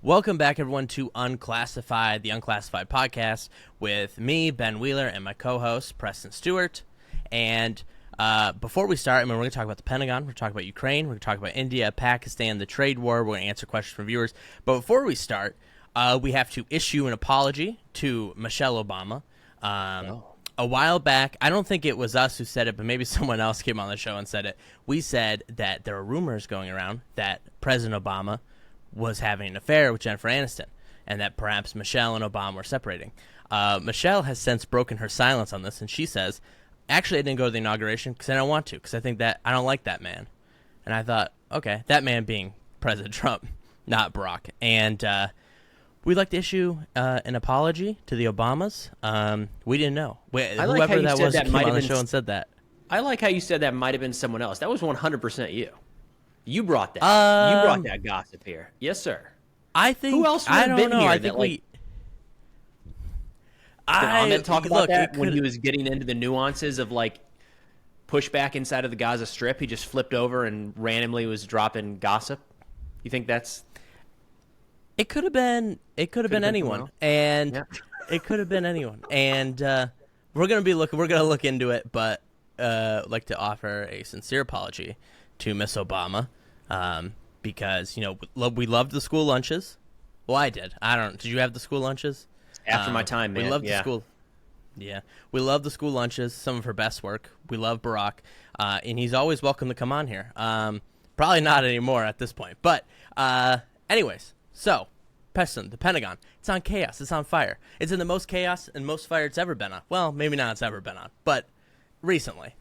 Welcome back, everyone, to Unclassified, the Unclassified podcast with me, Ben Wheeler, and my co-host, Preston Stewart. And before we start, we're going to talk about the Pentagon, we're going to talk about Ukraine, we're going to talk about India, Pakistan, the trade war, we're going to answer questions from viewers. But before we start, we have to issue an apology to Michelle Obama. A while back, I don't think it was us who said it, but maybe someone else came on the show and said it. We said that there are rumors going around that President Obama was having an affair with Jennifer Aniston, and that perhaps Michelle and Obama were separating. Michelle has since broken her silence on this, and she says, actually, I didn't go to the inauguration because I don't want to, because I think that I don't like that man. And I thought, okay, that man being President Trump, not Barack. And we'd like to issue an apology to the Obamas. We didn't know. Whoever that was came on the show and said that. I like how you said that might have been someone else. That was 100% you. You brought that. You brought that gossip here. Yes, sir. I think. Who else would have been here? I think we. Did Ahmed talk about that when he was getting into the nuances of like pushback inside of the Gaza Strip? He just flipped over and randomly was dropping gossip. You think that's? It could have been. It could have been anyone, and yeah. It could have been anyone. And we're gonna look into it, but like to offer a sincere apology to Miss Obama, because we loved the school lunches. Well, I did. Did you have the school lunches? After my time, man. We loved the school. Yeah, we love the school lunches. Some of her best work. We love Barack, and he's always welcome to come on here. Probably not anymore at this point, but anyways. So, Preston, the Pentagon. It's on chaos. It's on fire. It's in the most chaos and most fire it's ever been on. Well, maybe not it's ever been on, but recently.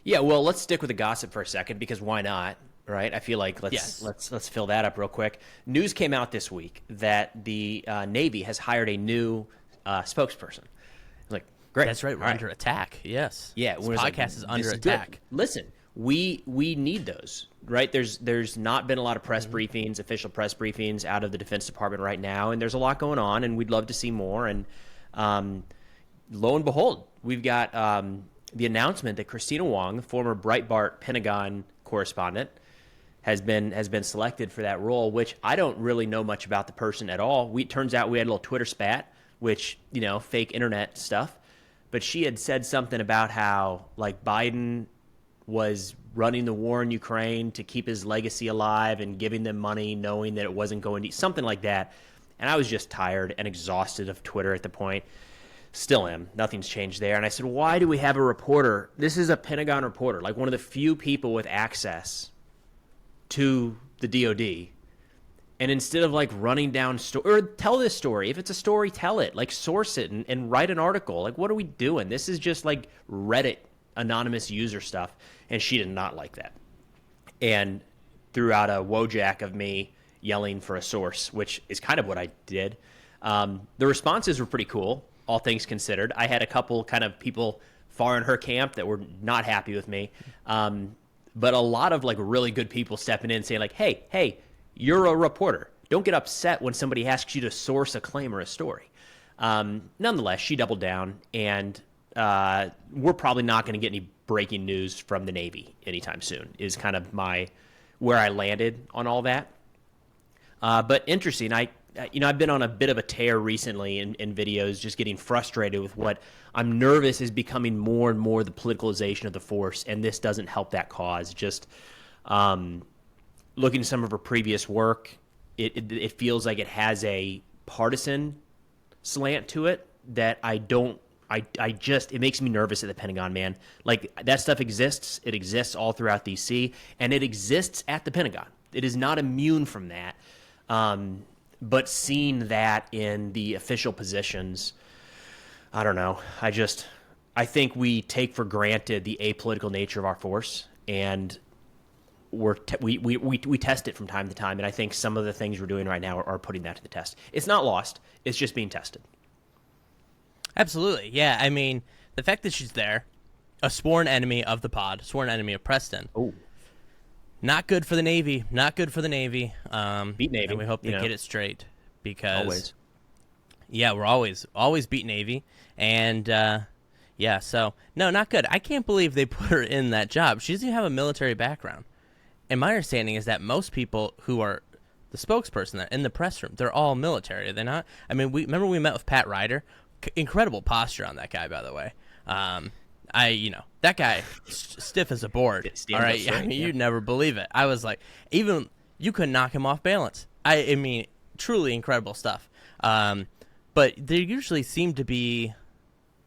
Yeah, well, let's stick with the gossip for a second because why not, right? I feel like let's fill that up real quick. News came out this week that the Navy has hired a new spokesperson. Like, great. That's right. We're under attack. Yes. Yeah. This podcast is under attack. Good. Listen, we need those, right? There's not been a lot of press briefings, official press briefings out of the Defense Department right now, and there's a lot going on, and we'd love to see more. And lo and behold, we've got the announcement that Christina Wong, the former Breitbart Pentagon correspondent, has been selected for that role, which I don't really know much about the person at all. It turns out we had a little Twitter spat, which, fake internet stuff. But she had said something about how, like, Biden was running the war in Ukraine to keep his legacy alive and giving them money knowing that it wasn't going to – something like that. And I was just tired and exhausted of Twitter at the point. Still am. Nothing's changed there. And I said, why do we have a reporter? This is a Pentagon reporter, like one of the few people with access to the DOD. And instead of like running down or tell this story, if it's a story, tell it. Like source it and write an article. Like, what are we doing? This is just like Reddit anonymous user stuff. And she did not like that. And threw out a Wojak of me yelling for a source, which is kind of what I did. The responses were pretty cool. All things considered. I had a couple kind of people far in her camp that were not happy with me. But a lot of like really good people stepping in saying like, hey, you're a reporter. Don't get upset when somebody asks you to source a claim or a story. Nonetheless, she doubled down, and we're probably not going to get any breaking news from the Navy anytime soon is kind of where I landed on all that. But interesting, I've been on a bit of a tear recently in videos, just getting frustrated with what I'm nervous is becoming more and more the politicalization of the force, and this doesn't help that cause. Just looking at some of her previous work, it feels like it has a partisan slant to it that it makes me nervous at the Pentagon, man. Like, that stuff exists. It exists all throughout DC, and it exists at the Pentagon. It is not immune from that. But seeing that in the official positions, I don't know. I think we take for granted the apolitical nature of our force, and we test it from time to time. And I think some of the things we're doing right now are putting that to the test. It's not lost. It's just being tested. Absolutely. Yeah. I mean, the fact that she's there, a sworn enemy of the pod, sworn enemy of Preston. Oh. Not good for the Navy. Not good for the Navy. Beat Navy. And we hope they get it straight because, always. Yeah, we're always beat Navy. And, so, no, not good. I can't believe they put her in that job. She doesn't even have a military background. And my understanding is that most people who are the spokesperson there in the press room. They're all military, are they not? I mean, we met with Pat Ryder. Incredible posture on that guy, by the way. That guy stiff as a board. All right, straight, I mean, you'd never believe it. I was like, even you couldn't knock him off balance. I mean, truly incredible stuff. But they usually seem to be,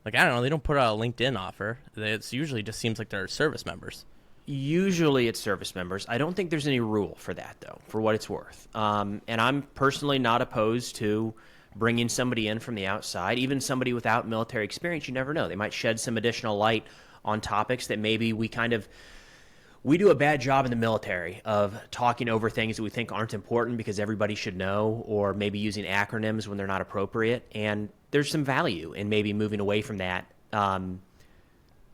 like, I don't know, they don't put out a LinkedIn offer. It usually just seems like they're service members. Usually it's service members. I don't think there's any rule for that, though, for what it's worth. And I'm personally not opposed to bringing somebody in from the outside, even somebody without military experience. You never know. They might shed some additional light on topics that maybe we do a bad job in the military of talking over things that we think aren't important because everybody should know, or maybe using acronyms when they're not appropriate. And there's some value in maybe moving away from that.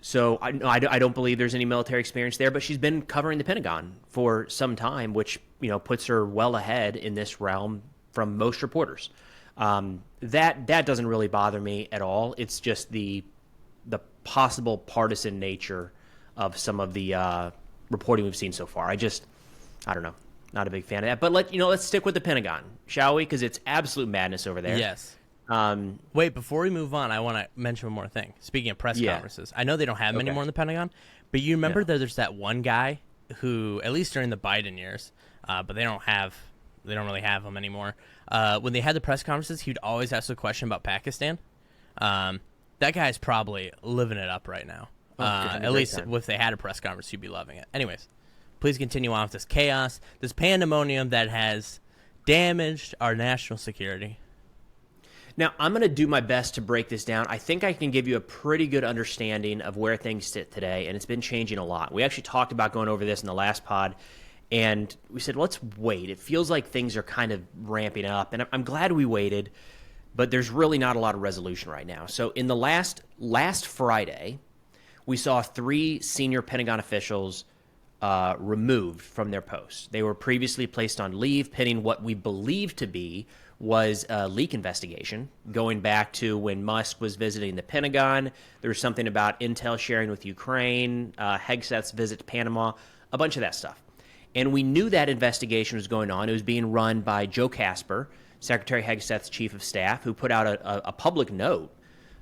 So I don't believe there's any military experience there, but she's been covering the Pentagon for some time, which puts her well ahead in this realm from most reporters. That doesn't really bother me at all. It's just the possible partisan nature of some of the reporting we've seen so far. I don't know, not a big fan of that. But let's stick with the Pentagon, shall we? Because it's absolute madness over there. Yes. Wait, before we move on, I want to mention one more thing. Speaking of press conferences, I know they don't have them anymore in the Pentagon, but you remember that there's that one guy who, at least during the Biden years, but they don't really have them anymore. When they had the press conferences, he'd always ask a question about Pakistan. That guy's probably living it up right now. At least if they had a press conference, he'd be loving it. Anyways, please continue on with this chaos, this pandemonium that has damaged our national security. Now, I'm going to do my best to break this down. I think I can give you a pretty good understanding of where things sit today, and it's been changing a lot. We actually talked about going over this in the last pod, and we said, let's wait. It feels like things are kind of ramping up, and I'm glad we waited, but there's really not a lot of resolution right now. So in the last Friday, we saw 3 senior Pentagon officials removed from their posts. They were previously placed on leave, pending what we believe to be was a leak investigation going back to when Musk was visiting the Pentagon. There was something about intel sharing with Ukraine, Hegseth's visit to Panama, a bunch of that stuff. And we knew that investigation was going on. It was being run by Joe Casper, Secretary Hegseth's chief of staff, who put out a public note,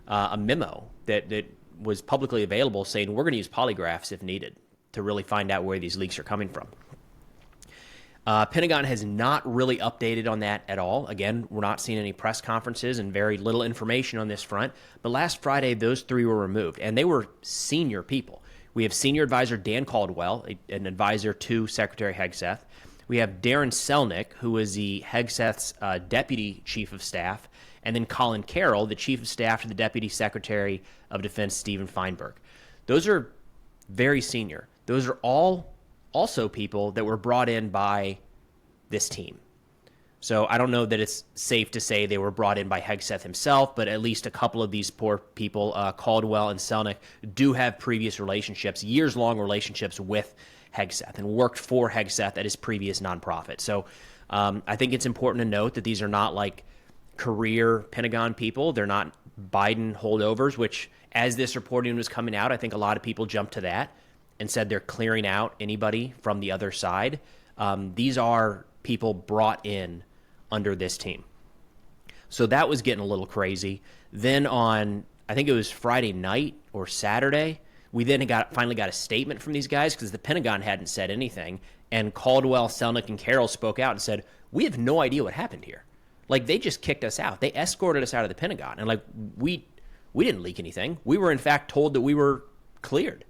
a memo that was publicly available saying we're going to use polygraphs if needed to really find out where these leaks are coming from. Pentagon has not really updated on that at all. Again, we're not seeing any press conferences and very little information on this front. But last Friday, those 3 were removed, and they were senior people. We have Senior Advisor Dan Caldwell, an advisor to Secretary Hegseth. We have Darren Selnick, who is the Hegseth's Deputy Chief of Staff, and then Colin Carroll, the Chief of Staff to the Deputy Secretary of Defense, Stephen Feinberg. Those are very senior. Those are all also people that were brought in by this team. So I don't know that it's safe to say they were brought in by Hegseth himself, but at least a couple of these poor people, Caldwell and Selnick, do have previous relationships, years-long relationships with Hegseth, and worked for Hegseth at his previous nonprofit. So I think it's important to note that these are not like career Pentagon people. They're not Biden holdovers, which as this reporting was coming out, I think a lot of people jumped to that and said they're clearing out anybody from the other side. These are people brought in under this team. So that was getting a little crazy. Then on, I think it was Friday night or Saturday, we then finally got a statement from these guys because the Pentagon hadn't said anything. And Caldwell, Selnick, and Carroll spoke out and said, we have no idea what happened here. Like, they just kicked us out. They escorted us out of the Pentagon. And, like, we didn't leak anything. We were, in fact, told that we were cleared.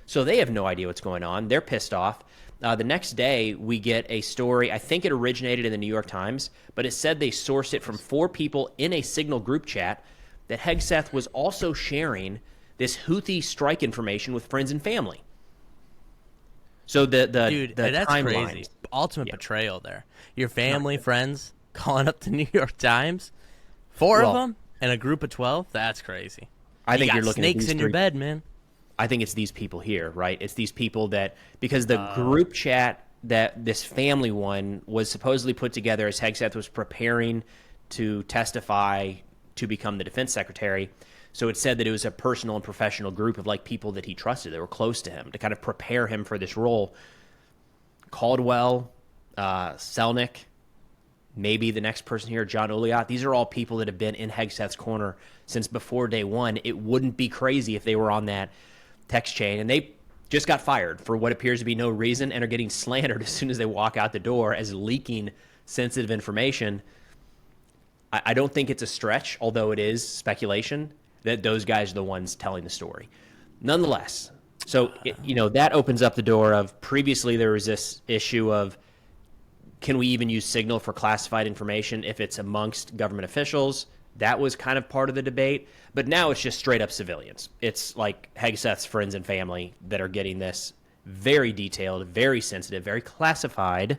So they have no idea what's going on. They're pissed off. The next day, we get a story. I think it originated in the New York Times, but it said they sourced it from 4 people in a Signal group chat that Hegseth was also sharing this Houthi strike information with friends and family. So Dude, the that's timeline, crazy. Ultimate betrayal there. Your family, friends calling up the New York Times, 4 of them, and a group of 12. That's crazy. I think you you're got looking snakes at these in your 3 bed, man. I think it's these people here, right? It's these people that, because the group chat that this family one was supposedly put together as Hegseth was preparing to testify to become the defense secretary. So it said that it was a personal and professional group of like people that he trusted that were close to him to kind of prepare him for this role. Caldwell, Selnick, maybe the next person here, John Uliat. These are all people that have been in Hegseth's corner since before day one. It wouldn't be crazy if they were on that text chain. And they just got fired for what appears to be no reason and are getting slandered as soon as they walk out the door as leaking sensitive information. I don't think it's a stretch, although it is speculation, that those guys are the ones telling the story. Nonetheless, so, that opens up the door of previously there was this issue of, can we even use Signal for classified information if it's amongst government officials? That was kind of part of the debate. But now it's just straight up civilians. It's like Hegseth's friends and family that are getting this very detailed, very sensitive, very classified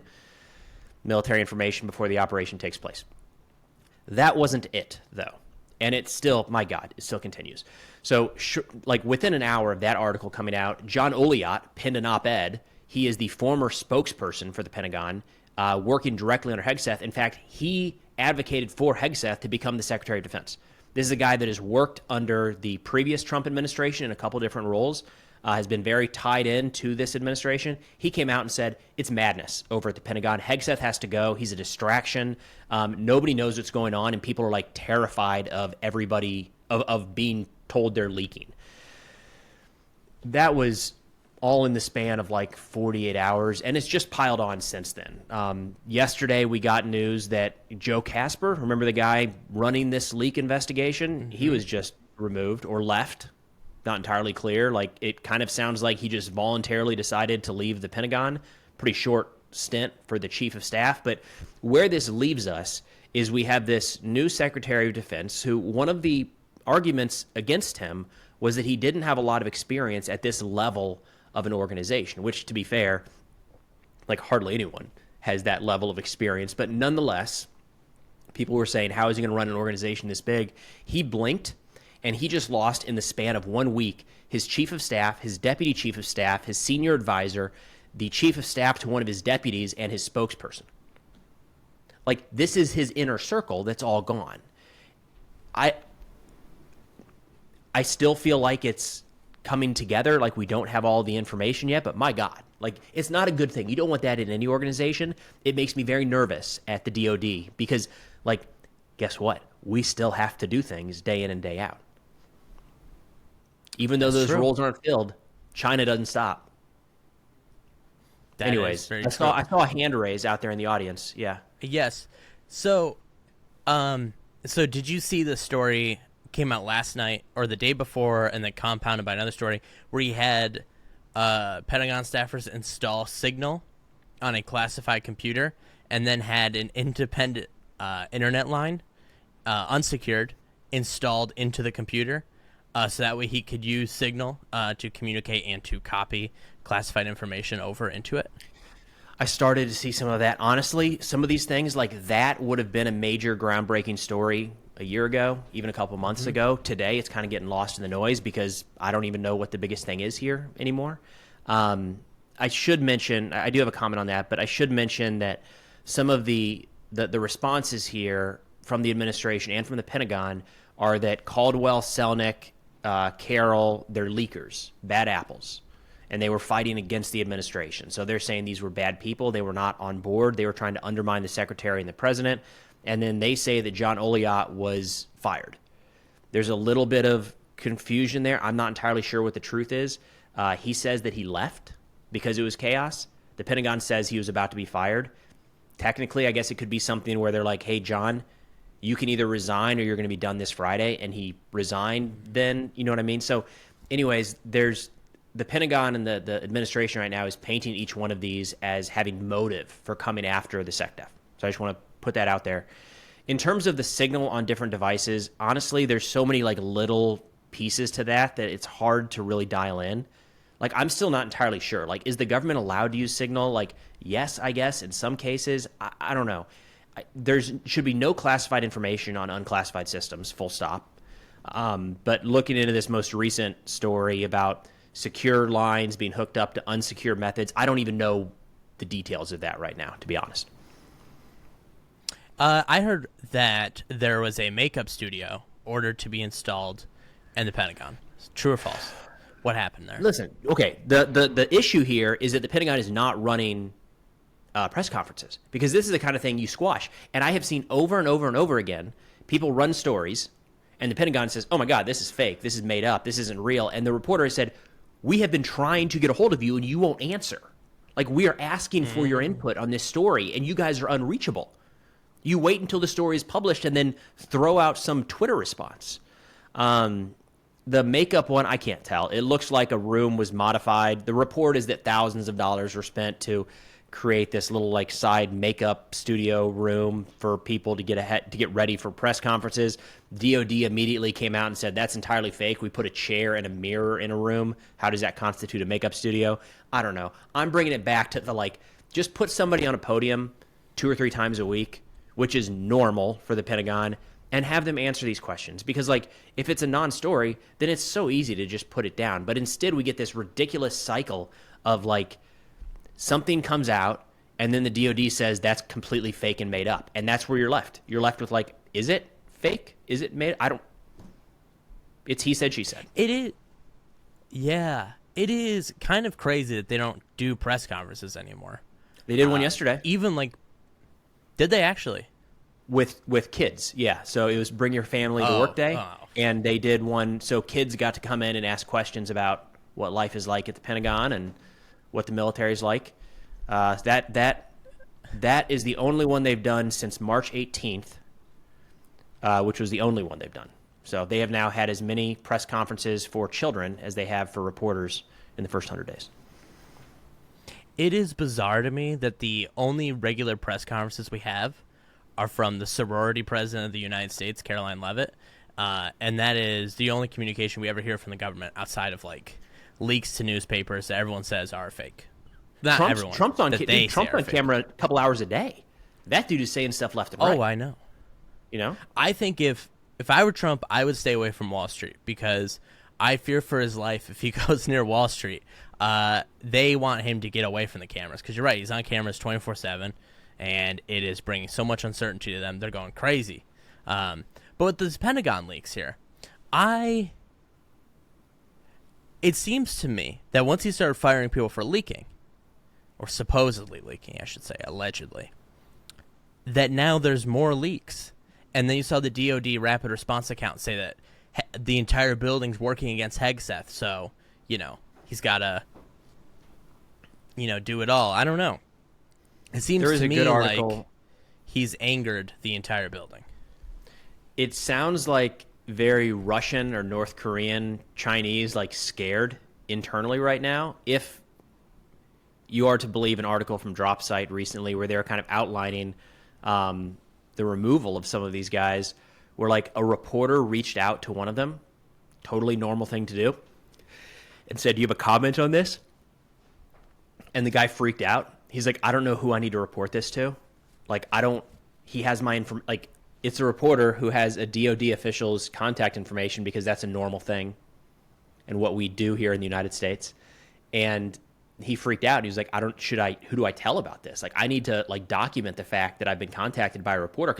military information before the operation takes place. That wasn't it, though. And it still, my God, it still continues. So, within an hour of that article coming out, John Uliat penned an op-ed. He is the former spokesperson for the Pentagon, working directly under Hegseth. In fact, he advocated for Hegseth to become the Secretary of Defense. This is a guy that has worked under the previous Trump administration in a couple different roles, has been very tied in to this administration. He came out and said, it's madness over at the Pentagon. Hegseth has to go. He's a distraction. Nobody knows what's going on, and people are terrified of everybody, of being told they're leaking. That was all in the span of 48 hours, and it's just piled on since then. Yesterday, we got news that Joe Casper, remember the guy running this leak investigation? Mm-hmm. He was just removed or left. Not entirely clear. It kind of sounds like he just voluntarily decided to leave the Pentagon. Pretty short stint for the chief of staff. But where this leaves us is we have this new Secretary of Defense who one of the arguments against him was that he didn't have a lot of experience at this level of an organization, which, to be fair, hardly anyone has that level of experience. But nonetheless, people were saying, how is he going to run an organization this big? He blinked, and he just lost in the span of 1 week his chief of staff, his deputy chief of staff, his senior advisor, the chief of staff to one of his deputies, and his spokesperson. This is his inner circle that's all gone. I still feel like it's coming together, we don't have all the information yet, but my God, it's not a good thing. You don't want that in any organization. It makes me very nervous at the DOD because, guess what? We still have to do things day in and day out. Even though those roles aren't filled, China doesn't stop. Anyways, I saw a hand raise out there in the audience. Yeah. Yes. So did you see the story came out last night or the day before and then compounded by another story where he had Pentagon staffers install Signal on a classified computer and then had an independent internet line, unsecured, installed into the computer so that way he could use Signal to communicate and to copy classified information over into it? I started to see some of that. Honestly, some of these things like that would have been a major groundbreaking story a year ago, even a couple months ago. Today, it's kind of getting lost in the noise because I don't even know what the biggest thing is here anymore. I should mention, I do have a comment on that, but I should mention that some of the responses here from the administration and from the Pentagon are that Caldwell, Selnick, Carroll, they're leakers, bad apples. And they were fighting against the administration. So they're saying these were bad people. They were not on board. They were trying to undermine the secretary and the president. And then they say that John Uliat was fired. There's a little bit of confusion there. I'm not entirely sure what the truth is. He says that he left because it was chaos. The Pentagon says he was about to be fired. Technically, I guess it could be something where they're like, hey, John, you can either resign or you're going to be done this Friday. And he resigned then, you know what I mean? So anyways, there's the Pentagon and the administration right now is painting each one of these as having motive for coming after the SecDef. So I just want to put that out there. In terms of the Signal on different devices, honestly, there's so many little pieces to that it's hard to really dial in. I'm still not entirely sure. Is the government allowed to use Signal? Yes, I guess in some cases. I don't know. There should be no classified information on unclassified systems, full stop. But looking into this most recent story about secure lines being hooked up to unsecure methods, I don't even know the details of that right now, to be honest. I heard that there was a makeup studio ordered to be installed in the Pentagon. True or false? What happened there? Listen, okay, the issue here is that the Pentagon is not running press conferences, because this is the kind of thing you squash. And I have seen over and over and over again, people run stories, and the Pentagon says, oh my God, this is fake, this is made up, this isn't real. And the reporter has said, we have been trying to get a hold of you and you won't answer. Like, we are asking for your input on this story and you guys are unreachable. You wait until the story is published and then throw out some Twitter response. The makeup one, I can't tell. It looks like a room was modified. The report is that thousands of dollars were spent to create this little like side makeup studio room for people to get ready for press conferences. DOD immediately came out and said that's entirely fake. We put a chair and a mirror in a room. How does that constitute a makeup studio? I don't know. I'm bringing it back to the like, just put somebody on a podium 2 or 3 times a week, which is normal for the Pentagon, and have them answer these questions. Because like, if it's a non-story, then it's so easy to just put it down. But instead we get this ridiculous cycle of like, something comes out and then the DOD says that's completely fake and made up. And that's where you're left. You're left with like, is it fake? Is it made? It's he said, she said. It is. Yeah. It is kind of crazy that they don't do press conferences anymore. They did one yesterday. Even like, did they actually? With kids, yeah. So it was Bring Your Family to Work Day. And they did one. So kids got to come in and ask questions about what life is like at the Pentagon and what the military is like. That is the only one they've done since March 18th, which was the only one they've done. So they have now had as many press conferences for children as they have for reporters in the first 100 days. It is bizarre to me that the only regular press conferences we have are from the sorority president of the United States, Caroline Leavitt, and that is the only communication we ever hear from the government outside of like leaks to newspapers that everyone says are fake. Not everyone. Trump's on camera a couple hours a day. That dude is saying stuff left and right. Oh, I know. You know? I think if I were Trump, I would stay away from Wall Street because I fear for his life if he goes near Wall Street. They want him to get away from the cameras because you're right. He's on cameras 24/7, and it is bringing so much uncertainty to them. They're going crazy. But with this Pentagon leaks here, it seems to me that once he started firing people for leaking, or supposedly leaking, I should say, allegedly, that now there's more leaks. And then you saw the DOD rapid response account say that the entire building's working against Hegseth. So, he's got to, do it all. I don't know. It seems to me like he's angered the entire building. It sounds like very Russian or North Korean, Chinese, like scared internally right now. If you are to believe an article from DropSite recently where they're kind of outlining the removal of some of these guys, where like a reporter reached out to one of them, totally normal thing to do, and said, do you have a comment on this? And the guy freaked out. He's like, I don't know who I need to report this to. Like, he has my information. Like, it's a reporter who has a DOD official's contact information because that's a normal thing and what we do here in the United States. And he freaked out. He was like, who do I tell about this? Like, I need to like document the fact that I've been contacted by a reporter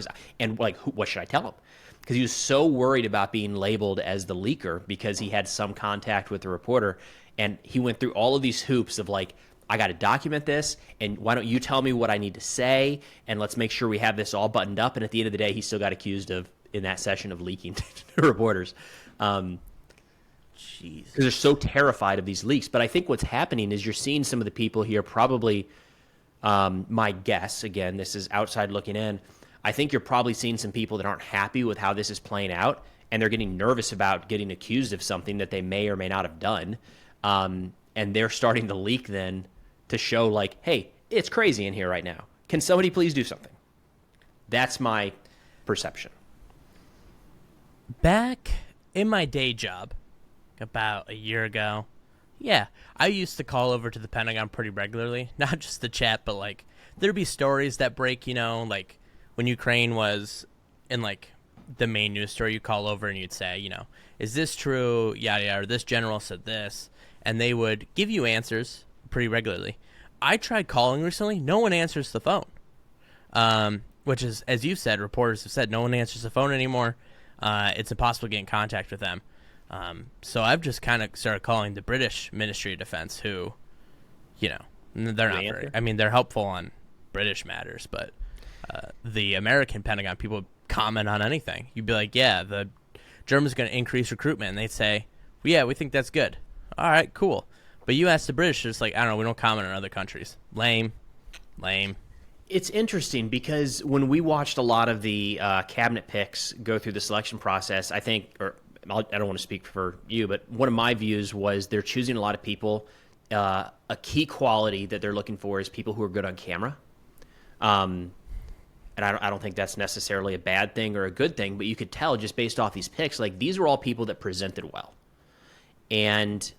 what should I tell him? Because he was so worried about being labeled as the leaker because he had some contact with the reporter. And he went through all of these hoops of like, I got to document this, and why don't you tell me what I need to say, and let's make sure we have this all buttoned up. And at the end of the day, he still got accused of, in that session, of leaking to reporters. Jeez. Because they're so terrified of these leaks. But I think what's happening is you're seeing some of the people here probably, my guess, again, this is outside looking in, I think you're probably seeing some people that aren't happy with how this is playing out, and they're getting nervous about getting accused of something that they may or may not have done. And they're starting to leak then to show like, hey, it's crazy in here right now. Can somebody please do something? That's my perception. Back in my day job, about a year ago, I used to call over to the Pentagon pretty regularly. Not just the chat, but like there'd be stories that break, like when Ukraine was in like the main news story, you call over and you'd say, is this true? Yada, yada, or this general said this. And they would give you answers pretty regularly. I tried calling recently. No one answers the phone, which is, as you said, reporters have said, no one answers the phone anymore. It's impossible to get in contact with them. So I've just kind of started calling the British Ministry of Defense, who, they're not very. I mean, they're helpful on British matters, but the American Pentagon, people comment on anything. You'd be like, yeah, the Germans going to increase recruitment, and they'd say, well, yeah, we think that's good. All right, cool. But you ask the British, it's like, I don't know, we don't comment on other countries. Lame. It's interesting because when we watched a lot of the cabinet picks go through the selection process, I think, or I don't want to speak for you, but one of my views was they're choosing a lot of people. A key quality that they're looking for is people who are good on camera. And I don't think that's necessarily a bad thing or a good thing, but you could tell just based off these picks, like these were all people that presented well. And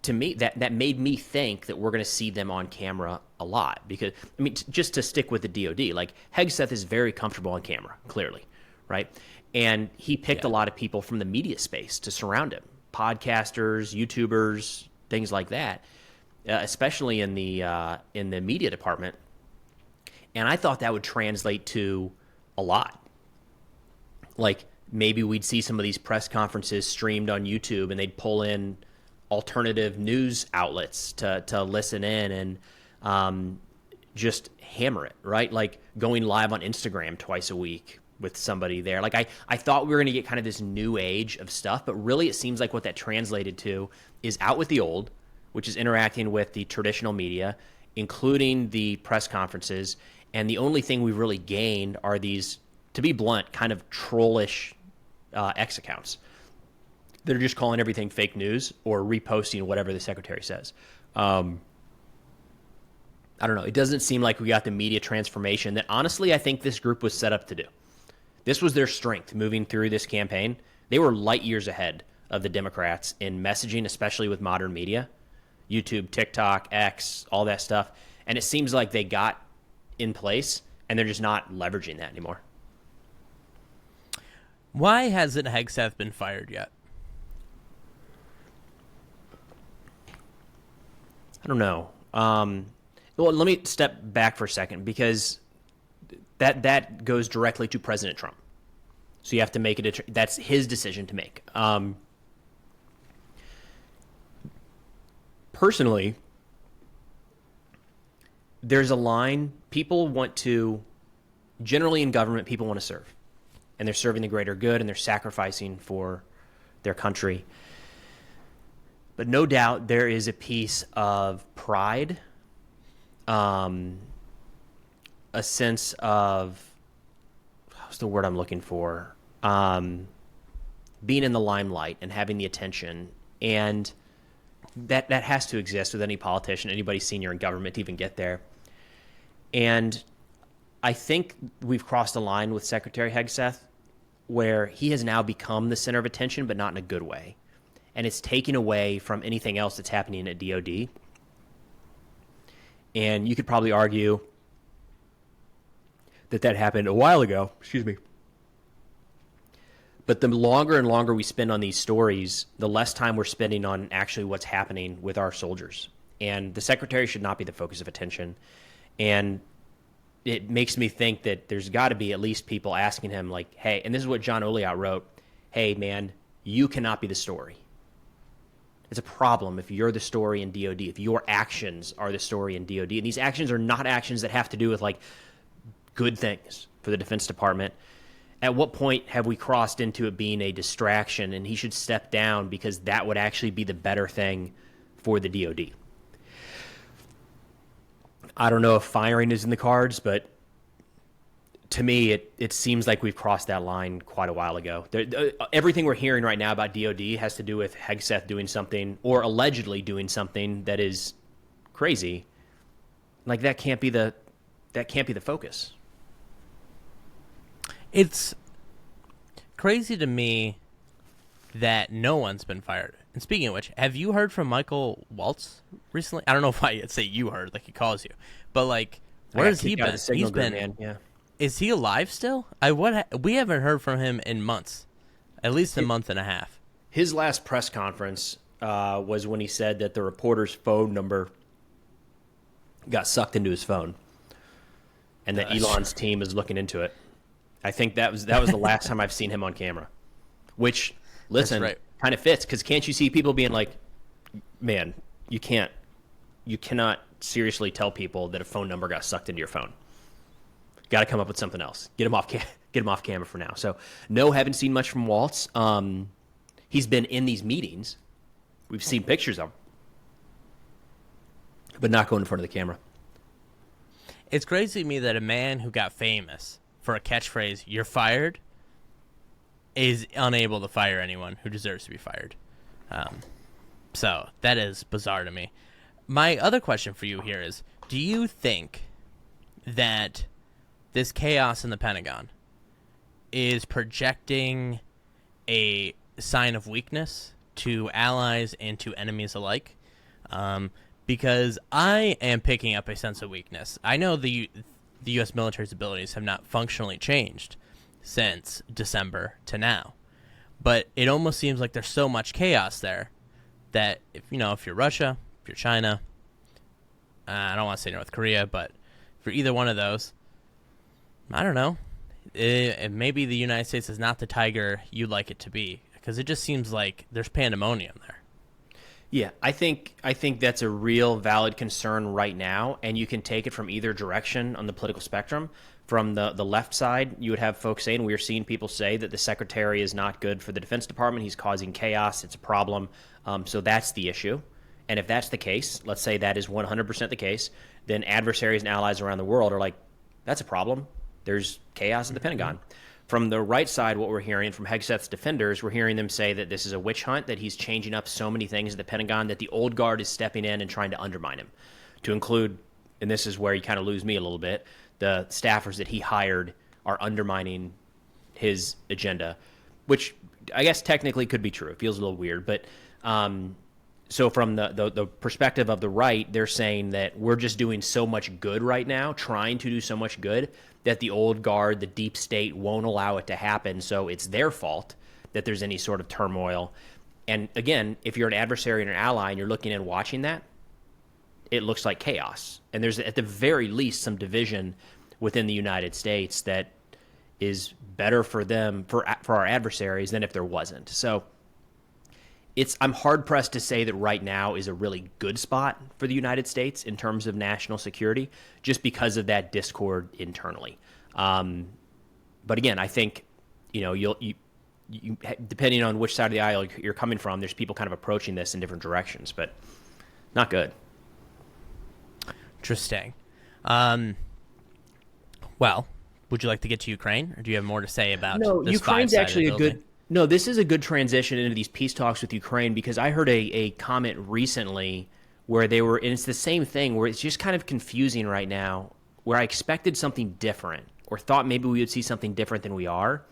to me, that made me think that we're going to see them on camera a lot because, I mean, just to stick with the DOD, like Hegseth is very comfortable on camera, clearly, right? And he picked a lot of people from the media space to surround him, podcasters, YouTubers, things like that, especially in the media department. And I thought that would translate to a lot. Like maybe we'd see some of these press conferences streamed on YouTube and they'd pull in alternative news outlets to listen in and just hammer it, right? Like going live on Instagram twice a week with somebody there. Like I thought we were going to get kind of this new age of stuff, but really it seems like what that translated to is out with the old, which is interacting with the traditional media, including the press conferences. And the only thing we've really gained are these, to be blunt, kind of trollish X accounts. They're just calling everything fake news or reposting whatever the secretary says. I don't know. It doesn't seem like we got the media transformation that honestly I think this group was set up to do. This was their strength moving through this campaign. They were light years ahead of the Democrats in messaging, especially with modern media, YouTube, TikTok, X, all that stuff. And it seems like they got in place and they're just not leveraging that anymore. Why hasn't Hegseth been fired yet? I don't know. Well, let me step back for a second because that goes directly to President Trump. So you have to make it. That's his decision to make. Personally, there's a line. People want to, generally in government, people want to serve. And they're serving the greater good and they're sacrificing for their country. But no doubt there is a piece of pride, a sense of, what's the word I'm looking for? Being in the limelight and having the attention. And that has to exist with any politician, anybody senior in government to even get there. And I think we've crossed a line with Secretary Hegseth where he has now become the center of attention, but not in a good way. And it's taken away from anything else that's happening at DOD. And you could probably argue that happened a while ago. Excuse me. But the longer and longer we spend on these stories, the less time we're spending on actually what's happening with our soldiers. And the secretary should not be the focus of attention. And it makes me think that there's got to be at least people asking him, like, hey, and this is what John Oliot wrote, hey, man, you cannot be the story. It's a problem if you're the story in DOD, if your actions are the story in DOD. And these actions are not actions that have to do with, like, good things for the Defense Department. At what point have we crossed into it being a distraction and he should step down because that would actually be the better thing for the DOD? I don't know if firing is in the cards, but to me, it seems like we've crossed that line quite a while ago. Everything we're hearing right now about DOD has to do with Hegseth doing something or allegedly doing something that is crazy. Like that can't be the focus. It's crazy to me that no one's been fired. And speaking of which, have you heard from Michael Waltz recently? I don't know if I say you heard, like he calls you, but like, where has he been? He's been, man. Yeah. Is he alive still? We haven't heard from him in months, at least a month and a half. His last press conference was when he said that the reporter's phone number got sucked into his phone, and that Elon's team is looking into it. I think that was the last time I've seen him on camera. Which, listen, right, kind of fits because can't you see people being like, "Man, you cannot seriously tell people that a phone number got sucked into your phone." Got to come up with something else. Get him off camera for now. So no, haven't seen much from Waltz. He's been in these meetings. We've seen pictures of him, but not going in front of the camera. It's crazy to me that a man who got famous for a catchphrase, "You're fired," is unable to fire anyone who deserves to be fired. So that is bizarre to me. My other question for you here is, do you think that this chaos in the Pentagon is projecting a sign of weakness to allies and to enemies alike? Because I am picking up a sense of weakness. I know the U.S. military's abilities have not functionally changed since December to now, but it almost seems like there's so much chaos there that if you're Russia, if you're China, I don't want to say North Korea, but if you're either one of those, I don't know. Maybe the United States is not the tiger you'd like it to be, because it just seems like there's pandemonium there. Yeah, I think that's a real valid concern right now, and you can take it from either direction on the political spectrum. From the left side, you would have folks saying, we are seeing people say that the secretary is not good for the Defense Department. He's causing chaos. It's a problem. So that's the issue. And if that's the case, let's say that is 100% the case, then adversaries and allies around the world are like, that's a problem. There's chaos at the Pentagon. From the right side, what we're hearing from Hegseth's defenders, we're hearing them say that this is a witch hunt, that he's changing up so many things at the Pentagon, that the old guard is stepping in and trying to undermine him. To include, and this is where you kind of lose me a little bit, the staffers that he hired are undermining his agenda, which I guess technically could be true. It feels a little weird. But so from the perspective of the right, they're saying that we're just doing so much good right now, trying to do so much good, that the old guard, the deep state, won't allow it to happen. So it's their fault that there's any sort of turmoil. And again, if you're an adversary and an ally and you're looking and watching that, it looks like chaos. And there's at the very least some division within the United States that is better for them, for our adversaries, than if there wasn't. So I'm hard pressed to say that right now is a really good spot for the United States in terms of national security, just because of that discord internally. But again, I think you depending on which side of the aisle you're coming from, there's people kind of approaching this in different directions, but not good. Interesting. Well, would you like to get to Ukraine, or do you have more to say about this Ukraine's five-sided actually building? a good. No, this is a good transition into these peace talks with Ukraine, because I heard a comment recently where they were, and it's the same thing, where it's just kind of confusing right now, where I expected something different or thought maybe we would see something different than we are.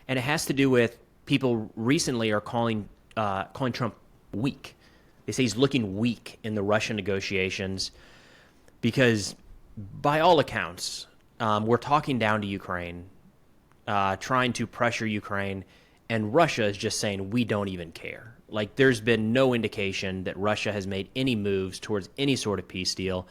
And it has to do with people recently are calling Trump weak. They say he's looking weak in the Russian negotiations because, by all accounts, we're talking down to Ukraine, trying to pressure Ukraine, and Russia is just saying, we don't even care. Like, there's been no indication that Russia has made any moves towards any sort of peace deal.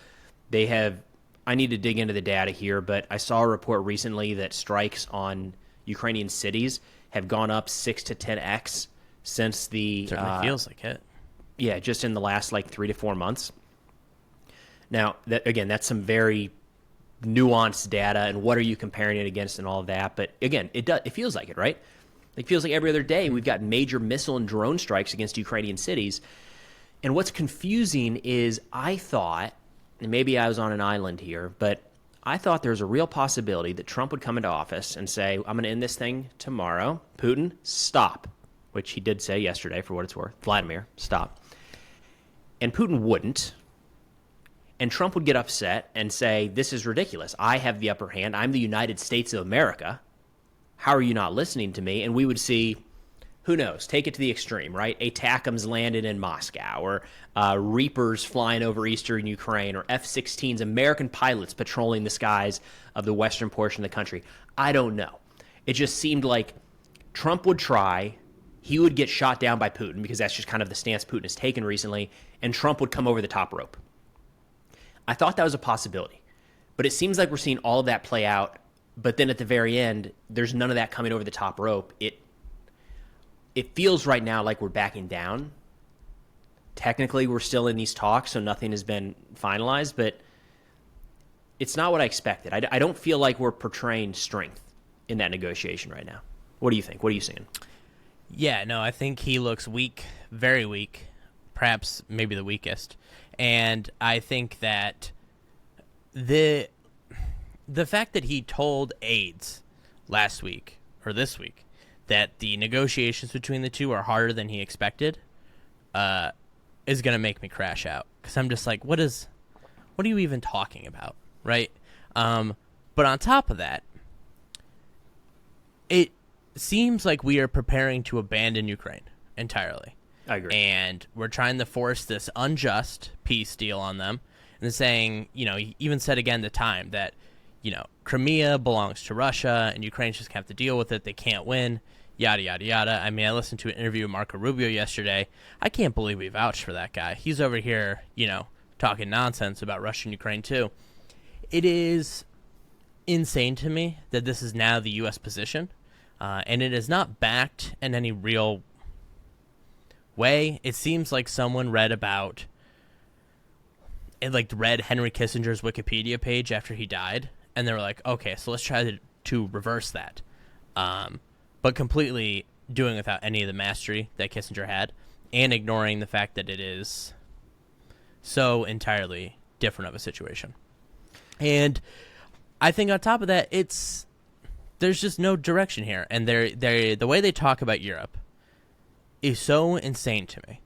They have, I need to dig into the data here, but I saw a report recently that strikes on Ukrainian cities have gone up 6 to 10x since the... Certainly feels like it. Yeah, just in the last 3 to 4 months. Now, that's some very nuanced data, and what are you comparing it against and all of that. But again, it feels like it, right? It feels like every other day we've got major missile and drone strikes against Ukrainian cities. And what's confusing is I thought, and maybe I was on an island here, but I thought there's a real possibility that Trump would come into office and say, I'm going to end this thing tomorrow. Putin, stop. Which he did say yesterday, for what it's worth. Vladimir, stop. And Putin wouldn't. And Trump would get upset and say, this is ridiculous. I have the upper hand. I'm the United States of America. How are you not listening to me? And we would see, who knows, take it to the extreme, right? ATACMS landed in Moscow, or Reapers flying over eastern Ukraine, or F-16s, American pilots patrolling the skies of the western portion of the country. I don't know. It just seemed like Trump would try, he would get shot down by Putin, because that's just kind of the stance Putin has taken recently, and Trump would come over the top rope. I thought that was a possibility, but it seems like we're seeing all of that play out. But then at the very end, there's none of that coming over the top rope. It feels right now like we're backing down. Technically, we're still in these talks, so nothing has been finalized. But it's not what I expected. I don't feel like we're portraying strength in that negotiation right now. What do you think? What are you seeing? Yeah, no, I think he looks weak, very weak, perhaps maybe the weakest. And I think that the fact that he told aides last week or this week that the negotiations between the two are harder than he expected is going to make me crash out, because I'm just like, what are you even talking about, right? But on top of that, it seems like we are preparing to abandon Ukraine entirely. I agree. And we're trying to force this unjust peace deal on them, and saying, he even said again the time that, Crimea belongs to Russia and Ukrainians just have to deal with it. They can't win, yada, yada, yada. I mean, I listened to an interview with Marco Rubio yesterday. I can't believe we vouched for that guy. He's over here, talking nonsense about Russia and Ukraine too. It is insane to me that this is now the U.S. position, and it is not backed in any real way. It seems like someone read Henry Kissinger's Wikipedia page after he died, and they were like, okay, so let's try to reverse that, but completely doing without any of the mastery that Kissinger had, and ignoring the fact that it is so entirely different of a situation. And I think on top of that, there's just no direction here, and the way they talk about Europe is so insane to me.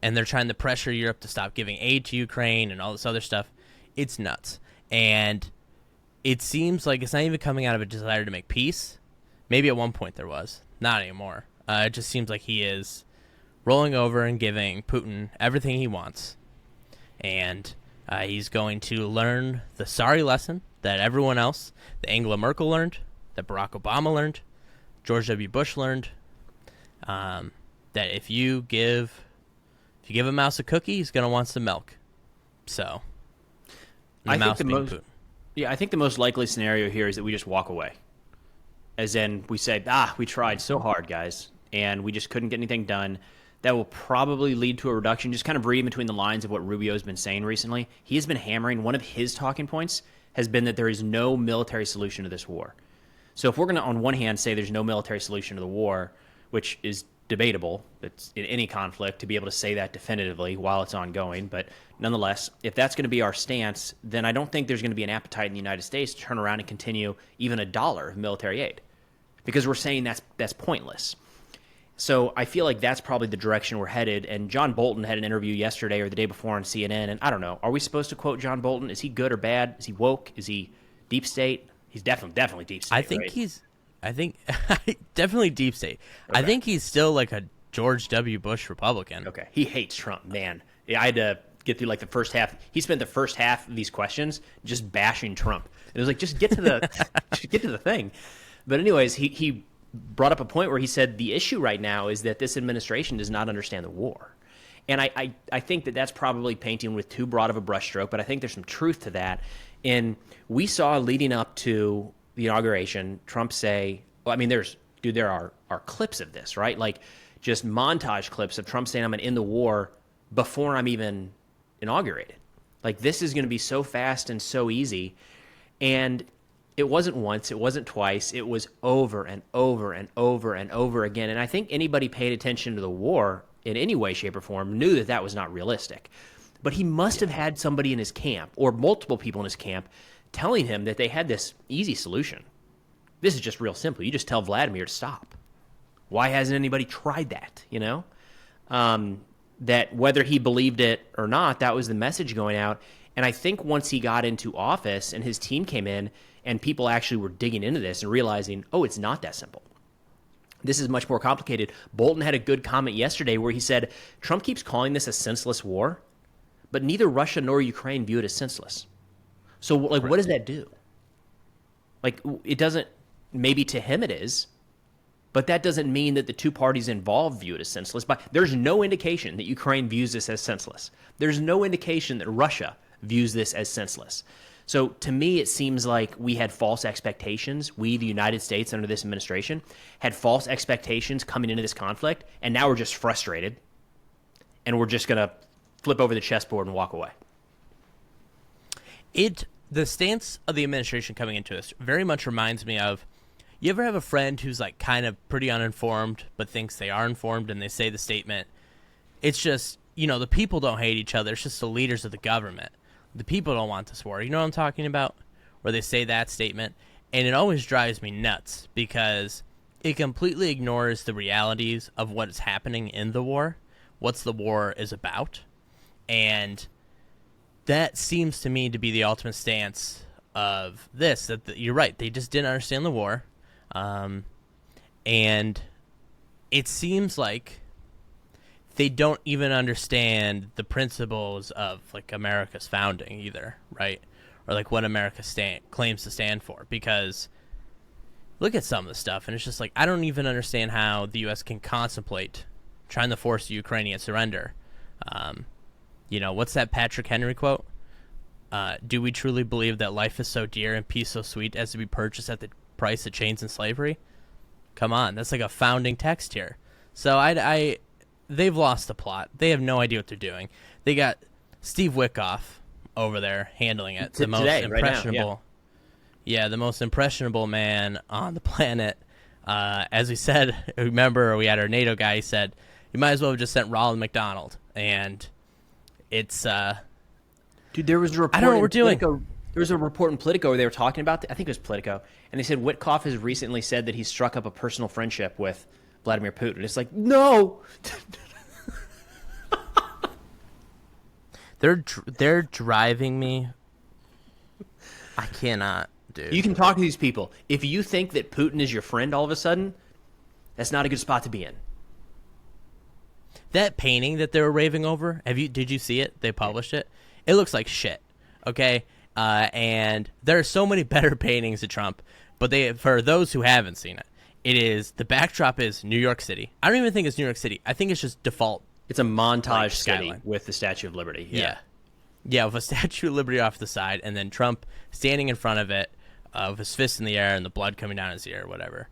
And they're trying to pressure Europe to stop giving aid to Ukraine and all this other stuff. It's nuts. And it seems like it's not even coming out of a desire to make peace. Maybe at one point there was. Not anymore. It just seems like he is rolling over and giving Putin everything he wants. And he's going to learn the sorry lesson that everyone else, that Angela Merkel learned, that Barack Obama learned, George W. Bush learned, that if you give a mouse a cookie, he's going to want some milk. So, I think the most likely scenario here is that we just walk away. As in, we say, we tried so hard, guys, and we just couldn't get anything done. That will probably lead to a reduction. Just kind of reading between the lines of what Rubio's been saying recently. He has been hammering, one of his talking points has been that there is no military solution to this war. So if we're going to, on one hand, say there's no military solution to the war, which is debatable, it's in any conflict to be able to say that definitively while it's ongoing, but nonetheless, if that's going to be our stance, then I don't think there's going to be an appetite in the United States to turn around and continue even $1 of military aid, because we're saying that's pointless. So I feel like that's probably the direction we're headed. And John Bolton had an interview yesterday or the day before on CNN, and I don't know, are we supposed to quote John Bolton? Is he good or bad? Is he woke? Is he deep state? He's definitely deep state. I think definitely deep state. Okay. I think he's still like a George W. Bush Republican. Okay. He hates Trump, man. I had to get through like the first half. He spent the first half of these questions just bashing Trump. It was like, just get to the thing. But anyways, he brought up a point where he said the issue right now is that this administration does not understand the war. And I think that's probably painting with too broad of a brushstroke, but I think there's some truth to that. And we saw leading up to the inauguration, Trump say, there are clips of this, right? Like just montage clips of Trump saying I'm going to end the war before I'm even inaugurated. Like, this is going to be so fast and so easy. And it wasn't once, it wasn't twice, it was over and over and over and over again. And I think anybody paid attention to the war in any way, shape, or form knew that was not realistic. But he must have had somebody in his camp, or multiple people in his camp, telling him that they had this easy solution. This is just real simple. You just tell Vladimir to stop. Why hasn't anybody tried that, that whether he believed it or not, that was the message going out. And I think once he got into office and his team came in and people actually were digging into this and realizing, it's not that simple. This is much more complicated. Bolton had a good comment yesterday where he said, Trump keeps calling this a senseless war, but neither Russia nor Ukraine view it as senseless. So, what does that do? Like, it doesn't, maybe to him it is, but that doesn't mean that the two parties involved view it as senseless. But there's no indication that Ukraine views this as senseless. There's no indication that Russia views this as senseless. So to me, it seems like we had false expectations. We, the United States, under this administration, had false expectations coming into this conflict, and now we're just frustrated, and we're just going to flip over the chessboard and walk away. the stance of the administration coming into this very much reminds me of, you ever have a friend who's like kind of pretty uninformed but thinks they are informed, and they say the statement, it's just, the people don't hate each other, it's just the leaders of the government. The people don't want this war. You know what I'm talking about? Where they say that statement. And it always drives me nuts because it completely ignores the realities of what is happening in the war, what's the war is about. And that seems to me to be the ultimate stance of this, that you're right, they just didn't understand the war. And it seems like they don't even understand the principles of like America's founding either, right? Or like what America claims to stand for, because look at some of the stuff and it's just like, I don't even understand how the U.S. can contemplate trying to force the Ukrainian surrender. What's that Patrick Henry quote? Do we truly believe that life is so dear and peace so sweet as to be purchased at the price of chains and slavery? Come on, that's like a founding text here. So they've lost the plot. They have no idea what they're doing. They got Steve Witkoff over there handling it. The most impressionable, the most impressionable man on the planet. As we said, remember we had our NATO guy. He said you might as well have just sent Ronald McDonald. And it's dude. There was a report. I don't know what we're doing. There was a report in Politico where they were talking about. I think it was Politico, and they said Witkoff has recently said that he struck up a personal friendship with Vladimir Putin. It's like, no. They're driving me. I cannot, dude. You can talk to these people. If you think that Putin is your friend all of a sudden, that's not a good spot to be in. That painting that they were raving over, did you see it? They published it. It looks like shit. Okay? And there are so many better paintings of Trump, but for those who haven't seen it, the backdrop is New York City. I don't even think it's New York City. I think it's just default. It's a montage city with the Statue of Liberty. Yeah, with a Statue of Liberty off the side, and then Trump standing in front of it with his fist in the air and the blood coming down his ear or whatever.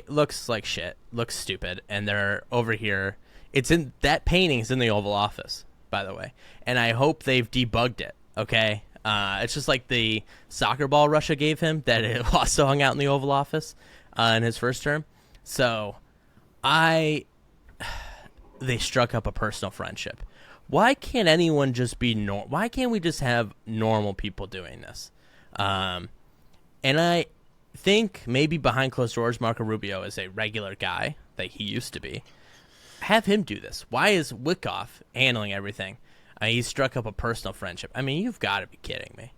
Looks like shit. Looks stupid. And they're over here. That painting's in the Oval Office, by the way. And I hope they've debugged it, okay? It's just like the soccer ball Russia gave him that it also hung out in the Oval Office in his first term. So they struck up a personal friendship. Why can't anyone just be why can't we just have normal people doing this? And I think maybe behind closed doors, Marco Rubio is a regular guy that he used to be. Have him do this. Why is Witkoff handling everything? He struck up a personal friendship. I mean, you've got to be kidding me.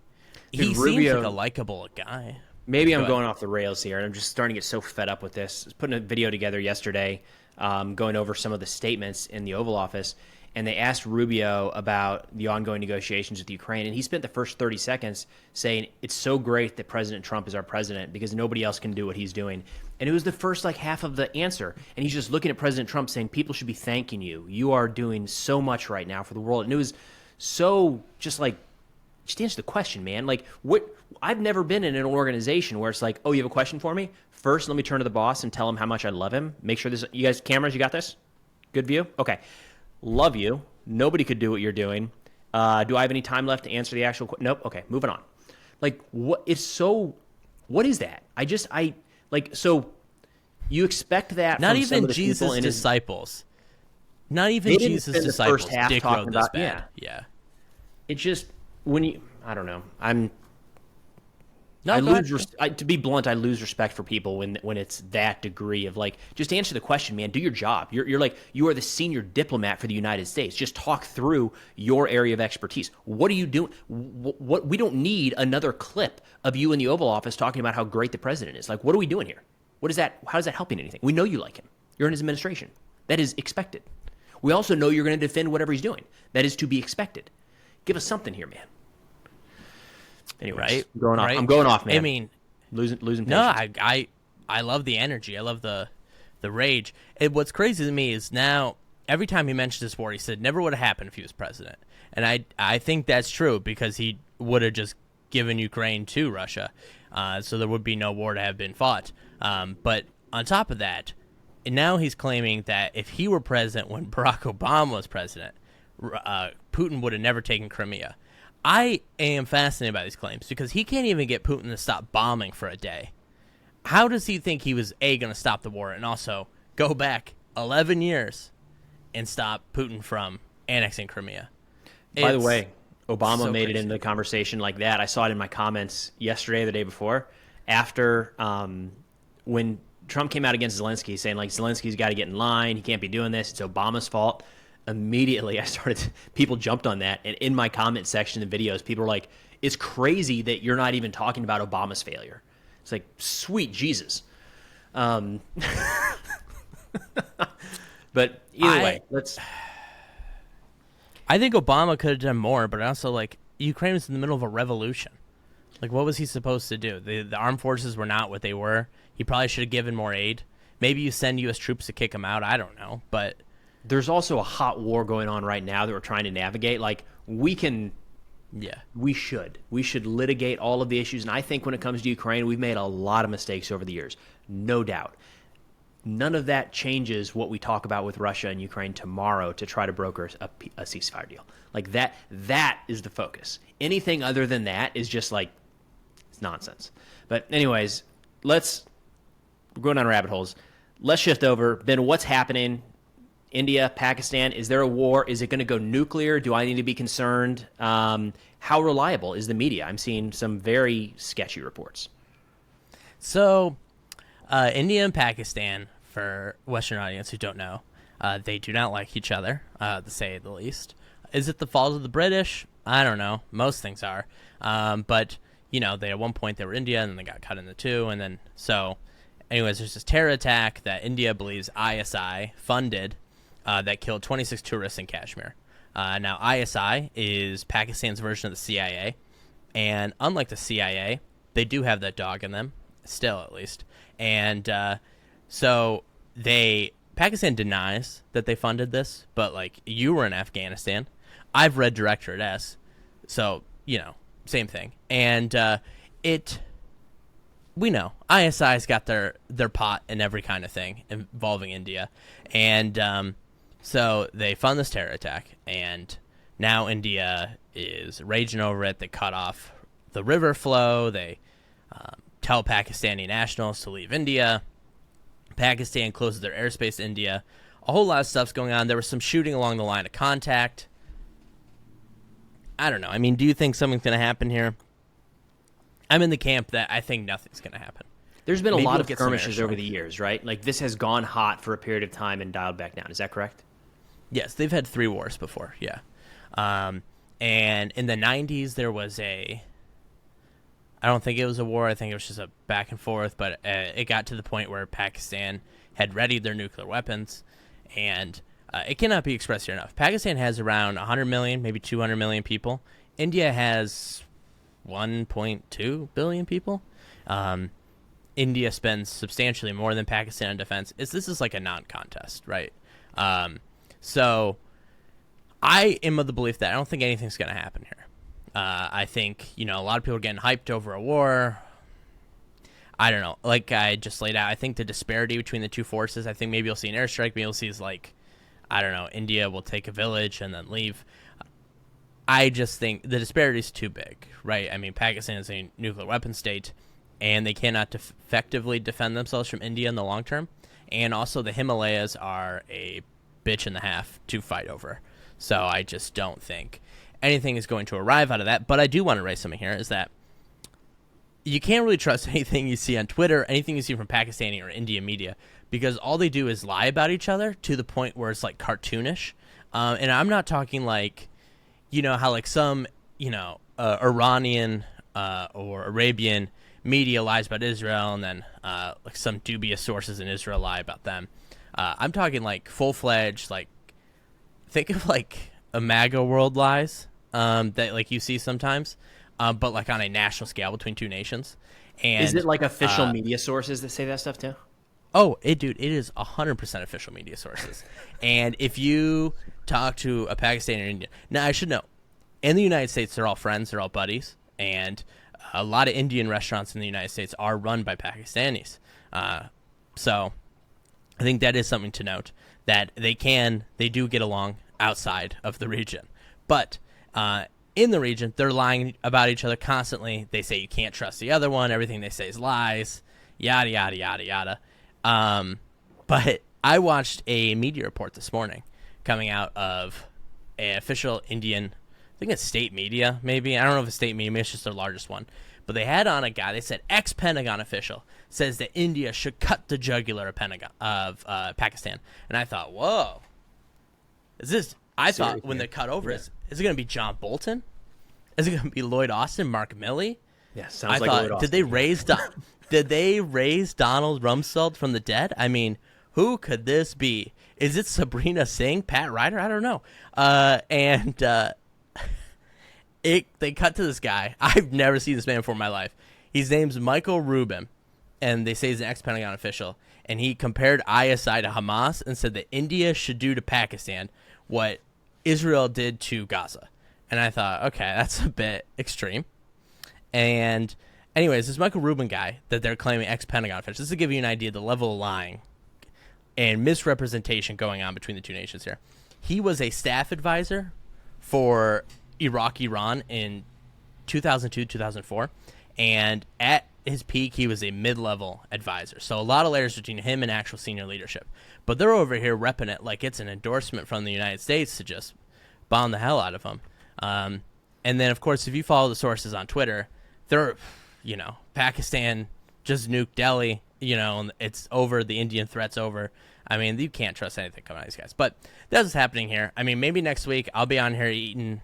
Dude, he Rubio, seems like a likable guy. Maybe I'm going off the rails here, and I'm just starting to get so fed up with this. I was putting a video together yesterday, going over some of the statements in the Oval Office, and they asked Rubio about the ongoing negotiations with Ukraine, and he spent the first 30 seconds saying it's so great that President Trump is our president because nobody else can do what he's doing. And it was the first half of the answer, and he's just looking at President Trump saying people should be thanking you. You are doing so much right now for the world. And it was so just answer the question, man. I've never been in an organization where it's like, oh, you have a question for me? First, let me turn to the boss and tell him how much I love him. Make sure you guys, cameras, you got this? Good view? Okay. Love you. Nobody could do what you're doing. Do I have any time left to answer the actual question? Nope. Okay, moving on. What is that? So you expect that not from even some of the Jesus' disciples. Not even Jesus' disciples. Dick wrote this bad. Yeah. It's just I don't know. To be blunt, I lose respect for people when it's that degree of just answer the question, man. Do your job. You are the senior diplomat for the United States. Just talk through your area of expertise. What are you doing? What we don't need another clip of you in the Oval Office talking about how great the president is. What are we doing here? What is that? How is that helping anything? We know you like him. You're in his administration. That is expected. We also know you're going to defend whatever he's doing. That is to be expected. Give us something here, man. Anyways, right? I'm going off, man. I mean, losing patience. No, I love the energy. I love the rage. What's crazy to me is now every time he mentions this war, he said never would have happened if he was president. And I think that's true because he would have just given Ukraine to Russia, so there would be no war to have been fought. But on top of that, and now he's claiming that if he were president when Barack Obama was president, Putin would have never taken Crimea. I am fascinated by these claims because he can't even get Putin to stop bombing for a day. How does he think he was going to stop the war and also go back 11 years and stop Putin from annexing Crimea? By the way, Obama so made crazy. it into the conversation like that. I saw it in my comments yesterday or the day before. After when Trump came out against Zelensky, saying like Zelensky's got to get in line, he can't be doing this, it's Obama's fault. Immediately, people jumped on that, and in my comment section of videos, people were like, "It's crazy that you're not even talking about Obama's failure." It's like, sweet Jesus. But either way, I think Obama could have done more, but also, like, Ukraine was in the middle of a revolution. Like, what was he supposed to do? The armed forces were not what they were. He probably should have given more aid. Maybe you send U.S. troops to kick them out. I don't know. But there's also a hot war going on right now that we're trying to navigate. Like, we should litigate all of the issues. And I think when it comes to Ukraine, we've made a lot of mistakes over the years. No doubt. None of that changes what we talk about with Russia and Ukraine tomorrow to try to broker a ceasefire deal. Like that is the focus. Anything other than that is just like, it's nonsense. But anyways, we're going down rabbit holes. Let's shift over. Ben, what's happening? India, Pakistan, is there a war? Is it going to go nuclear? Do I need to be concerned? How reliable is the media? I'm seeing some very sketchy reports. So, India and Pakistan, for Western audience who don't know, they do not like each other, to say the least. Is it the fault of the British? I don't know. Most things are. But, they at one point they were India, and then they got cut into two, and then anyways, there's this terror attack that India believes ISI funded that killed 26 tourists in Kashmir. Now, ISI is Pakistan's version of the CIA, and unlike the CIA, they do have that dog in them, still at least. And so Pakistan denies that they funded this, but like you were in Afghanistan. I've read Directorate S, so, same thing. And we know ISI's got their pot in every kind of thing involving India. And so they fund this terror attack, and now India is raging over it. They cut off the river flow. They tell Pakistani nationals to leave India. Pakistan closes their airspace to India. A whole lot of stuff's going on. There was some shooting along the line of contact. I don't know. I mean, do you think something's going to happen here? I'm in the camp that I think nothing's going to happen. There's been a Maybe lot we'll of get some skirmishes over airstrike. the years, right? Like, this has gone hot for a period of time and dialed back down. Is that correct? Yes, they've had 3 wars before, yeah. And in the 90s, there was I don't think it was a war. I think it was just a back and forth. But it got to the point where Pakistan had readied their nuclear weapons. And it cannot be expressed here enough. Pakistan has around 100 million, maybe 200 million people. India has 1.2 billion people. India spends substantially more than Pakistan on defense. This is like a non-contest, right? So I am of the belief that I don't think anything's going to happen here. I think, a lot of people are getting hyped over a war. I don't know. Like I just laid out, I think the disparity between the two forces, I think maybe you'll see an airstrike. Maybe you'll see is like, I don't know, India will take a village and then leave. I just think the disparity is too big, right? I mean, Pakistan is a nuclear weapon state, and they cannot effectively defend themselves from India in the long term. And also the Himalayas are a bitch and a half to fight over. So I just don't think anything is going to arrive out of that. But I do want to raise something here is that you can't really trust anything you see on Twitter, anything you see from Pakistani or Indian media, because all they do is lie about each other to the point where it's like cartoonish. And I'm not talking like, how like some, Iranian or Arabian media lies about Israel, and then like some dubious sources in Israel lie about them. I'm talking like full-fledged, like, think of like a MAGA world lies that like you see sometimes, but like on a national scale between two nations. And Is it like official media sources that say that stuff too? Oh, dude, it is 100% official media sources. And if you talk to a Pakistani or Indian, now I should know, in the United States, they're all friends, they're all buddies, and a lot of Indian restaurants in the United States are run by Pakistanis. So I think that is something to note, that they do get along outside of the region. But in the region, they're lying about each other constantly. They say you can't trust the other one. Everything they say is lies, yada, yada, yada, yada. But I watched a media report this morning coming out of an official Indian, I think it's state media, maybe. I don't know if it's state media. Maybe it's just their largest one. But they had on a guy. They said ex-Pentagon official says that India should cut the jugular of Pakistan. And I thought, whoa. Is this... I thought when they cut over, is it going to be John Bolton? Is it going to be Lloyd Austin, Mark Milley? Yeah, sounds like Lloyd Austin. Did they raise Donald Rumsfeld from the dead? I mean, who could this be? Is it Sabrina Singh, Pat Ryder? I don't know. They cut to this guy. I've never seen this man before in my life. His name's Michael Rubin, and they say he's an ex-Pentagon official. And he compared ISI to Hamas and said that India should do to Pakistan what Israel did to Gaza. And I thought, okay, that's a bit extreme. And anyways, this Michael Rubin guy that they're claiming ex-Pentagon official, this to give you an idea of the level of lying and misrepresentation going on between the two nations here. He was a staff advisor for Iraq-Iran in 2002, 2004. And at his peak, he was a mid-level advisor. So a lot of layers between him and actual senior leadership. But they're over here repping it like it's an endorsement from the United States to just bomb the hell out of him. And then, of course, if you follow the sources on Twitter, they're, Pakistan just nuked Delhi, and it's over. The Indian threat's over. I mean, you can't trust anything coming out of these guys. But that's what's happening here. I mean, maybe next week I'll be on here eating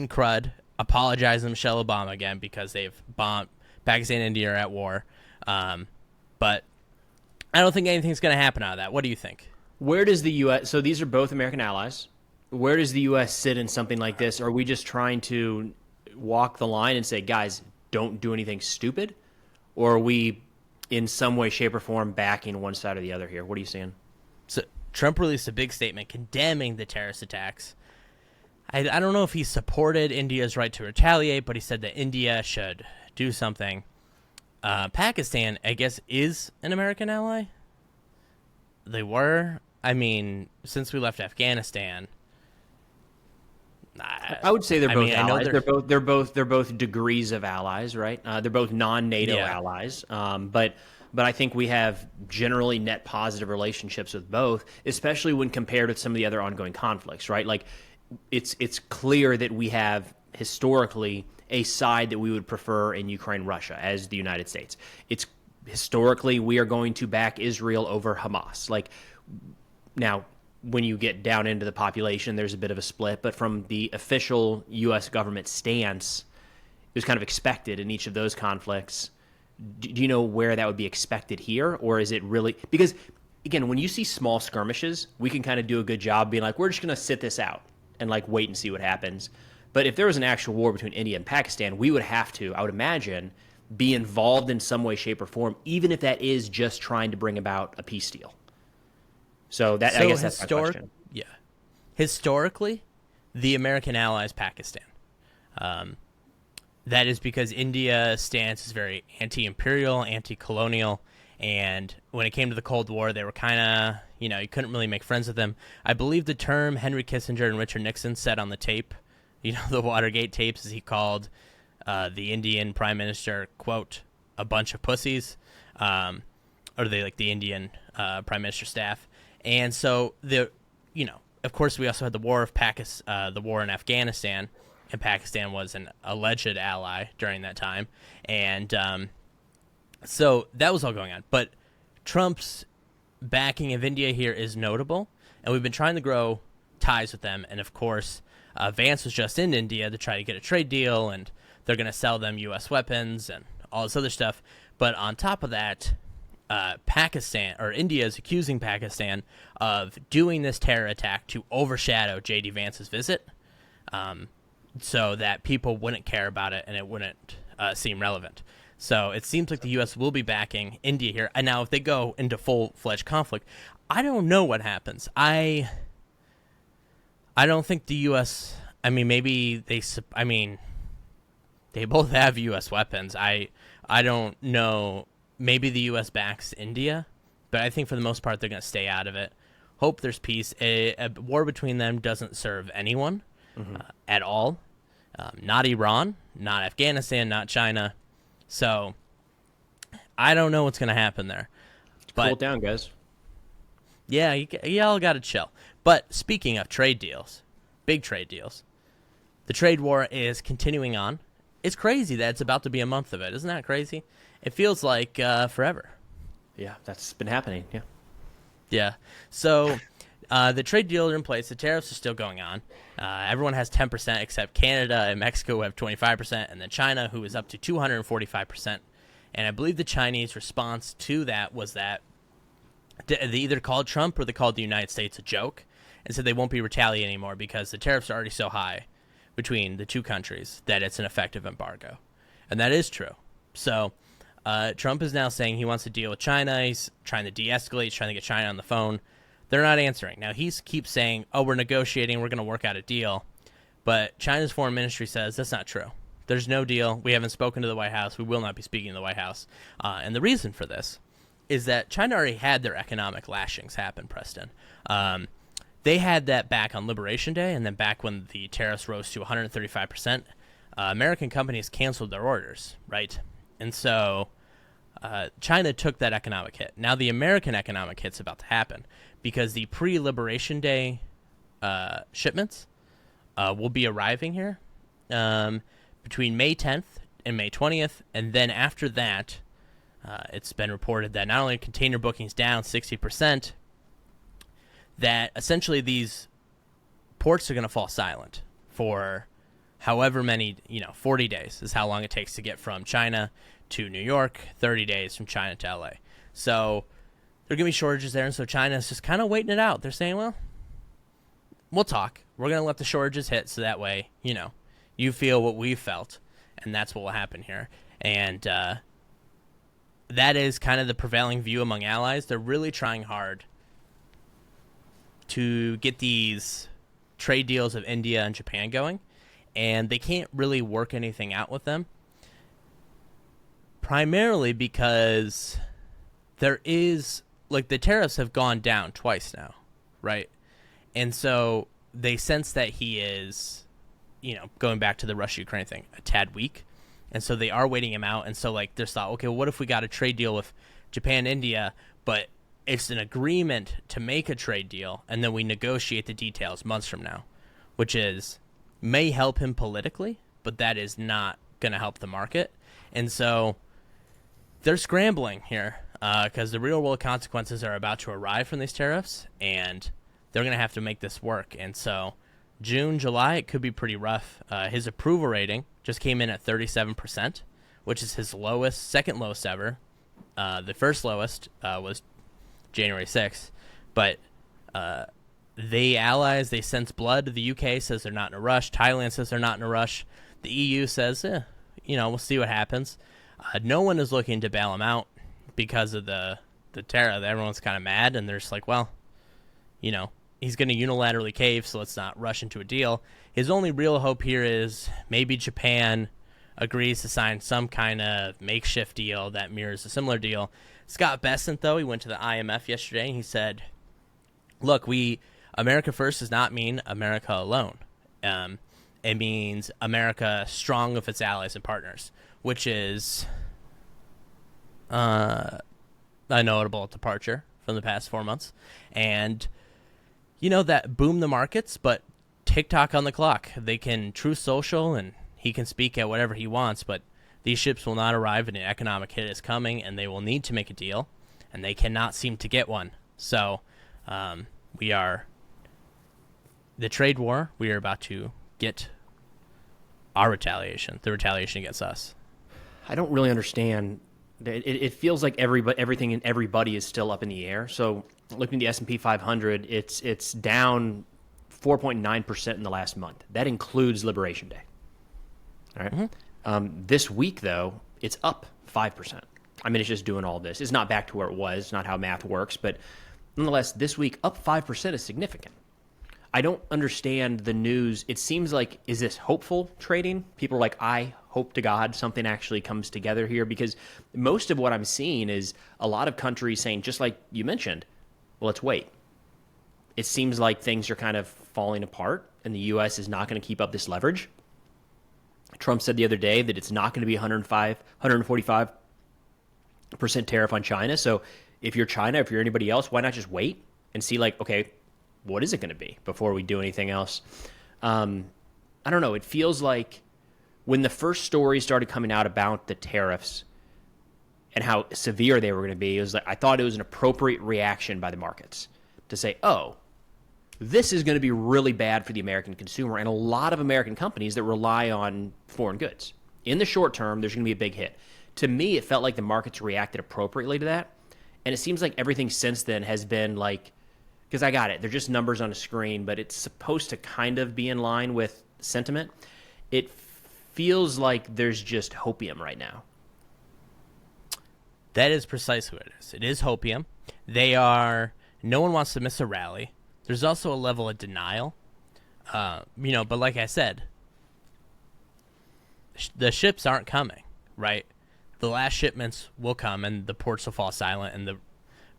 crud, apologizing to Michelle Obama again because they've bombed Pakistan and India are at war. But I don't think anything's going to happen out of that. What do you think? Where does the U.S. So these are both American allies. Where does the U.S. sit in something like this? Are we just trying to walk the line and say, guys, don't do anything stupid? Or are we in some way, shape, or form backing one side or the other here? What are you seeing? So Trump released a big statement condemning the terrorist attacks. I don't know if he supported India's right to retaliate, but he said that India should do something. Pakistan, I guess, is an American ally. They were. I mean, since we left Afghanistan, I would say they're both allies. They're both degrees of allies, right? They're both non-NATO allies. But I think we have generally net positive relationships with both, especially when compared with some of the other ongoing conflicts, right? Like it's clear that we have historically a side that we would prefer in Ukraine, Russia, as the United States. It's historically we are going to back Israel over Hamas. Like now, when you get down into the population, there's a bit of a split, but from the official U.S. government stance, it was kind of expected in each of those conflicts. Do you know where that would be expected here, or is it really because again, when you see small skirmishes, we can kind of do a good job being like, we're just going to sit this out and like wait and see what happens. But if there was an actual war between India and Pakistan, we would have to, I would imagine, be involved in some way, shape, or form, even if that is just trying to bring about a peace deal. I guess that's my question. Yeah. Historically, the American ally is Pakistan. That is because India's stance is very anti-imperial, anti-colonial, and when it came to the Cold War, they were kind of, you couldn't really make friends with them. I believe the term Henry Kissinger and Richard Nixon said on the tape, the Watergate tapes, as he called the Indian prime minister, quote, a bunch of pussies, or the Indian prime minister staff. And so of course, we also had the war of the war in Afghanistan, and Pakistan was an alleged ally during that time, and so that was all going on. But Trump's backing of India here is notable, and we've been trying to grow ties with them. And of course, Vance was just in India to try to get a trade deal, and they're going to sell them U.S. weapons and all this other stuff. But on top of that, India is accusing Pakistan of doing this terror attack to overshadow J.D. Vance's visit, so that people wouldn't care about it and it wouldn't seem relevant. So it seems like the U.S. will be backing India here. And now if they go into full-fledged conflict, I don't know what happens. I don't think the U.S. I mean, maybe they both have U.S. weapons. I don't know. Maybe the U.S. backs India, but I think for the most part they're going to stay out of it. Hope there's peace. A war between them doesn't serve anyone. at all. Not Iran, not Afghanistan, not China. So I don't know what's going to happen there. Cool it down, guys. Yeah, y'all got to chill. But speaking of trade deals, big trade deals, the trade war is continuing on. It's crazy that it's about to be a month of it. Isn't that crazy? It feels like forever. Yeah, that's been happening. Yeah. Yeah. So the trade deals are in place. The tariffs are still going on. Everyone has 10% except Canada and Mexico, who have 25%, and then China, who is up to 245%. And I believe the Chinese response to that was that they either called Trump or they called the United States a joke and said they won't be retaliating anymore because the tariffs are already so high between the two countries that it's an effective embargo. And that is true. So Trump is now saying he wants to deal with China. He's trying to de-escalate. He's trying to get China on the phone. They're not answering. Now, he keeps saying, oh, we're negotiating. We're going to work out a deal. But China's foreign ministry says that's not true. There's no deal. We haven't spoken to the White House. We will not be speaking to the White House. And the reason for this is that China already had their economic lashings happen, Preston. They had that back on Liberation Day, and then back when the tariffs rose to 135%, American companies canceled their orders, right? And so China took that economic hit. Now the American economic hit's about to happen because the pre-Liberation Day shipments will be arriving here between May 10th and May 20th, and then after that, it's been reported that not only are container bookings down 60%, that essentially these ports are going to fall silent for however many, 40 days is how long it takes to get from China to New York, 30 days from China to LA. So there are going to be shortages there, and so China is just kind of waiting it out. They're saying, well, we'll talk. We're going to let the shortages hit so that way, you feel what we felt, and that's what will happen here. And that is kind of the prevailing view among allies. They're really trying hard to get these trade deals of India and Japan going, and they can't really work anything out with them, primarily because there is, the tariffs have gone down twice now, right? And so they sense that he is, going back to the Russia-Ukraine thing, a tad weak. And so they are waiting him out. And so, there's thought, okay, well, what if we got a trade deal with Japan and India, but it's an agreement to make a trade deal, and then we negotiate the details months from now, which may help him politically, but that is not going to help the market. And so they're scrambling here because the real-world consequences are about to arrive from these tariffs, and they're going to have to make this work. And so June, July, it could be pretty rough. His approval rating just came in at 37%, which is his lowest, second lowest ever. The first lowest was January 6th. But they allies, they sense blood. The UK says they're not in a rush. Thailand says they're not in a rush. The EU says, we'll see what happens. No one is looking to bail him out because of the tariff. Everyone's kind of mad, and they're just like, well, he's going to unilaterally cave, so let's not rush into a deal. His only real hope here is maybe Japan agrees to sign some kind of makeshift deal that mirrors a similar deal. Scott Bessent, though, he went to the IMF yesterday, and he said, look, America first does not mean America alone. It means America strong with its allies and partners, which is a notable departure from the past 4 months. And that boomed the markets, but TikTok on the clock. They can Truth Social, and he can speak at whatever he wants, but these ships will not arrive, and an economic hit is coming, and they will need to make a deal, and they cannot seem to get one. So the trade war, we are about to get our retaliation, the retaliation against us. I don't really understand. It feels like everything and everybody is still up in the air. So looking at the S&P 500, it's down 4.9% in the last month. That includes Liberation Day. All right. Mm-hmm. This week, though, it's up 5%. I mean, it's just doing all this. It's not back to where it was, not how math works, but nonetheless, this week, up 5% is significant. I don't understand the news. It seems like, is this hopeful trading? People are like, I hope to God something actually comes together here, because most of what I'm seeing is a lot of countries saying, just like you mentioned, well, let's wait. it seems like things are kind of falling apart, and the U.S. is not going to keep up this leverage. Trump said the other day that it's not going to be 145% tariff on China. So if you're China, if you're anybody else, why not just wait and see, like, okay, what is it going to be before we do anything else? I don't know. It feels like when the first stories started coming out about the tariffs and how severe they were going to be, it was like I thought it was an appropriate reaction by the markets to say, oh, this is going to be really bad for the American consumer and a lot of American companies that rely on foreign goods. In the short term, there's going to be a big hit. To me, it felt like the markets reacted appropriately to that. And it seems like everything since then has been like, because I got it, they're just numbers on a screen, but it's supposed to kind of be in line with sentiment. It feels like there's just hopium right now. That is precisely what it is. It is hopium. No one wants to miss a rally. There's also a level of denial. But like I said, the ships aren't coming, right? The last shipments will come and the ports will fall silent, and the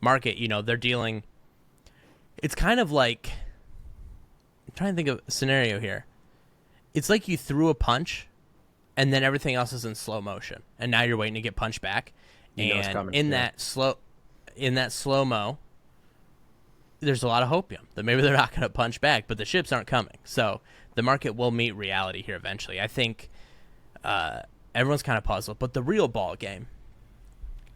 market, they're dealing. It's kind of like, I'm trying to think of a scenario here. It's like you threw a punch and then everything else is in slow motion, and now you're waiting to get punched back. And in that slow-mo, there's a lot of hopium that maybe they're not going to punch back, but the ships aren't coming. So the market will meet reality here eventually. I think everyone's kind of puzzled, but the real ball game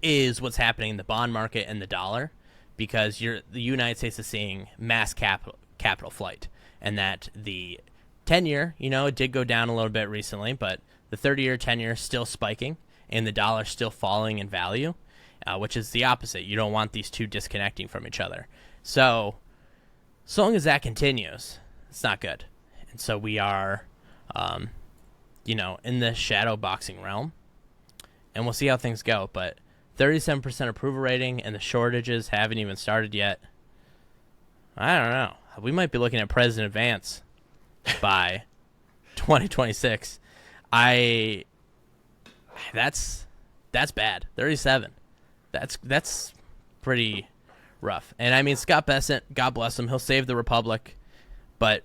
is what's happening in the bond market and the dollar, because the United States is seeing mass capital flight, and that the 10-year, it did go down a little bit recently, but the 30-year, 10-year is still spiking, and the dollar still falling in value, which is the opposite. You don't want these two disconnecting from each other. So long as that continues, it's not good. And so we are, in the shadow boxing realm, and we'll see how things go. But 37% approval rating, and the shortages haven't even started yet. I don't know. We might be looking at President Vance by 2026. That's bad. 37. That's pretty rough. And I mean, Scott Bessent, God bless him, he'll save the republic, but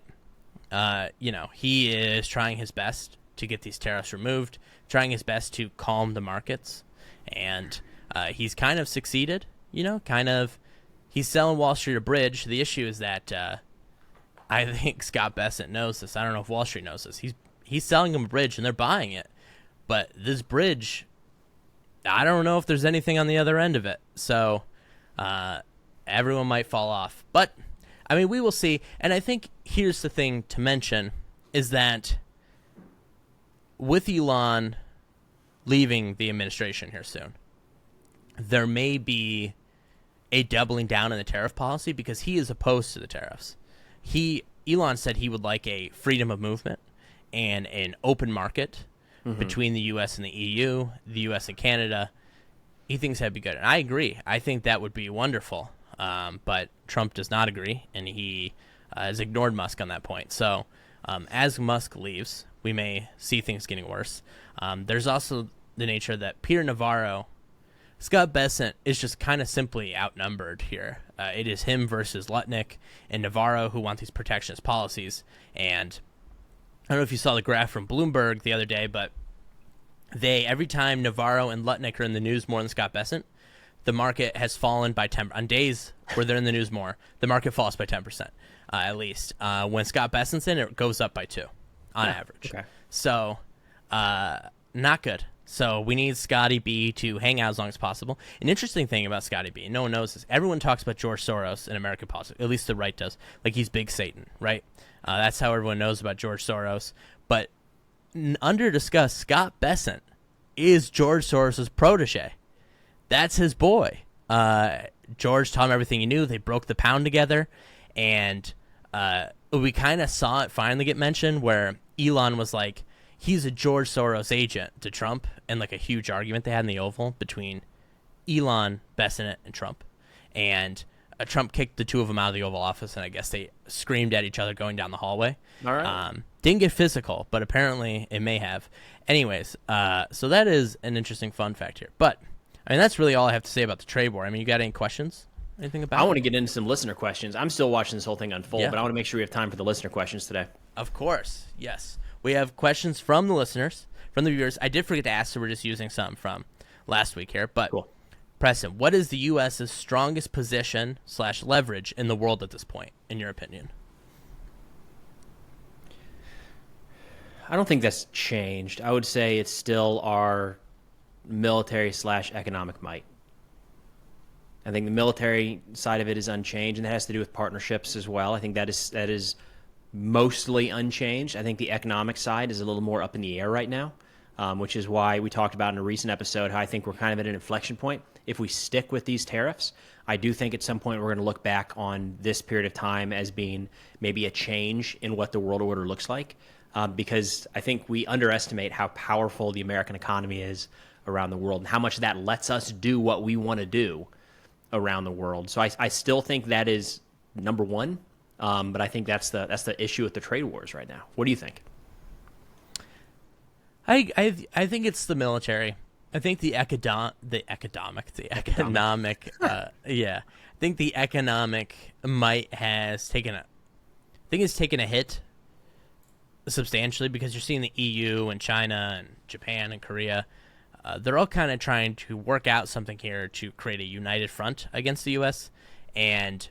he is trying his best to get these tariffs removed, trying his best to calm the markets, and he's kind of succeeded. He's selling Wall Street a bridge. The issue is that I think Scott Bessent knows this. I don't know if Wall Street knows this. He's selling them a bridge and they're buying it, but this bridge, I don't know if there's anything on the other end of it. So everyone might fall off. But, I mean, we will see. And I think here's the thing to mention is that with Elon leaving the administration here soon, there may be a doubling down in the tariff policy because he is opposed to the tariffs. Elon said he would like a freedom of movement and an open market between the U.S. and the EU, the U.S. and Canada. He thinks that'd be good. And I agree. I think that would be wonderful. But Trump does not agree, and he has ignored Musk on that point. So as Musk leaves, we may see things getting worse. There's also the nature that Peter Navarro, Scott Bessent is just kind of simply outnumbered here. It is him versus Lutnick and Navarro who want these protectionist policies. And I don't know if you saw the graph from Bloomberg the other day, but every time Navarro and Lutnick are in the news more than Scott Bessent, the market has fallen by 10%. On days where they're in the news more, the market falls by 10%, at least. When Scott Bessent's in, it goes up by 2 on average. Okay. So, not good. So we need Scotty B to hang out as long as possible. An interesting thing about Scotty B, no one knows this. Everyone talks about George Soros in American politics. At least the right does. Like he's Big Satan, right? That's how everyone knows about George Soros. But under discussed, Scott Bessent is George Soros' protege. That's his boy. George taught him everything he knew. They broke the pound together. And we kind of saw it finally get mentioned where Elon was like, he's a George Soros agent to Trump, and like a huge argument they had in the Oval between Elon, Bessent, and Trump. And Trump kicked the two of them out of the Oval Office, and I guess they screamed at each other going down the hallway. All right. Didn't get physical, but apparently it may have. Anyways, so that is an interesting fun fact here. But, I mean, that's really all I have to say about the trade war. I mean, you got any questions? Anything about I it? want to get into some listener questions. I'm still watching this whole thing unfold, Yeah. but I want to make sure we have time for the listener questions today. Of course, yes. We have questions from the listeners, from the viewers. I did forget to ask, so we're just using some from last week here. But Cool. Preston, what is the U.S.'s strongest position / leverage in the world at this point, in your opinion? I don't think that's changed. I would say it's still our military / economic might. I think the military side of it is unchanged, and that has to do with partnerships as well. I think that is mostly unchanged. I think the economic side is a little more up in the air right now, which is why we talked about in a recent episode how I think we're kind of at an inflection point. If we stick with these tariffs, I do think at some point we're going to look back on this period of time as being maybe a change in what the world order looks like, because I think we underestimate how powerful the American economy is around the world and how much that lets us do what we want to do around the world. So I still think that is number one, but I think that's the issue with the trade wars right now. What do you think? I think it's the military. I think the economic, yeah. I think the economic might has taken it's taken a hit substantially because you're seeing the EU and China and Japan and Korea. They're all kind of trying to work out something here to create a united front against the U.S. And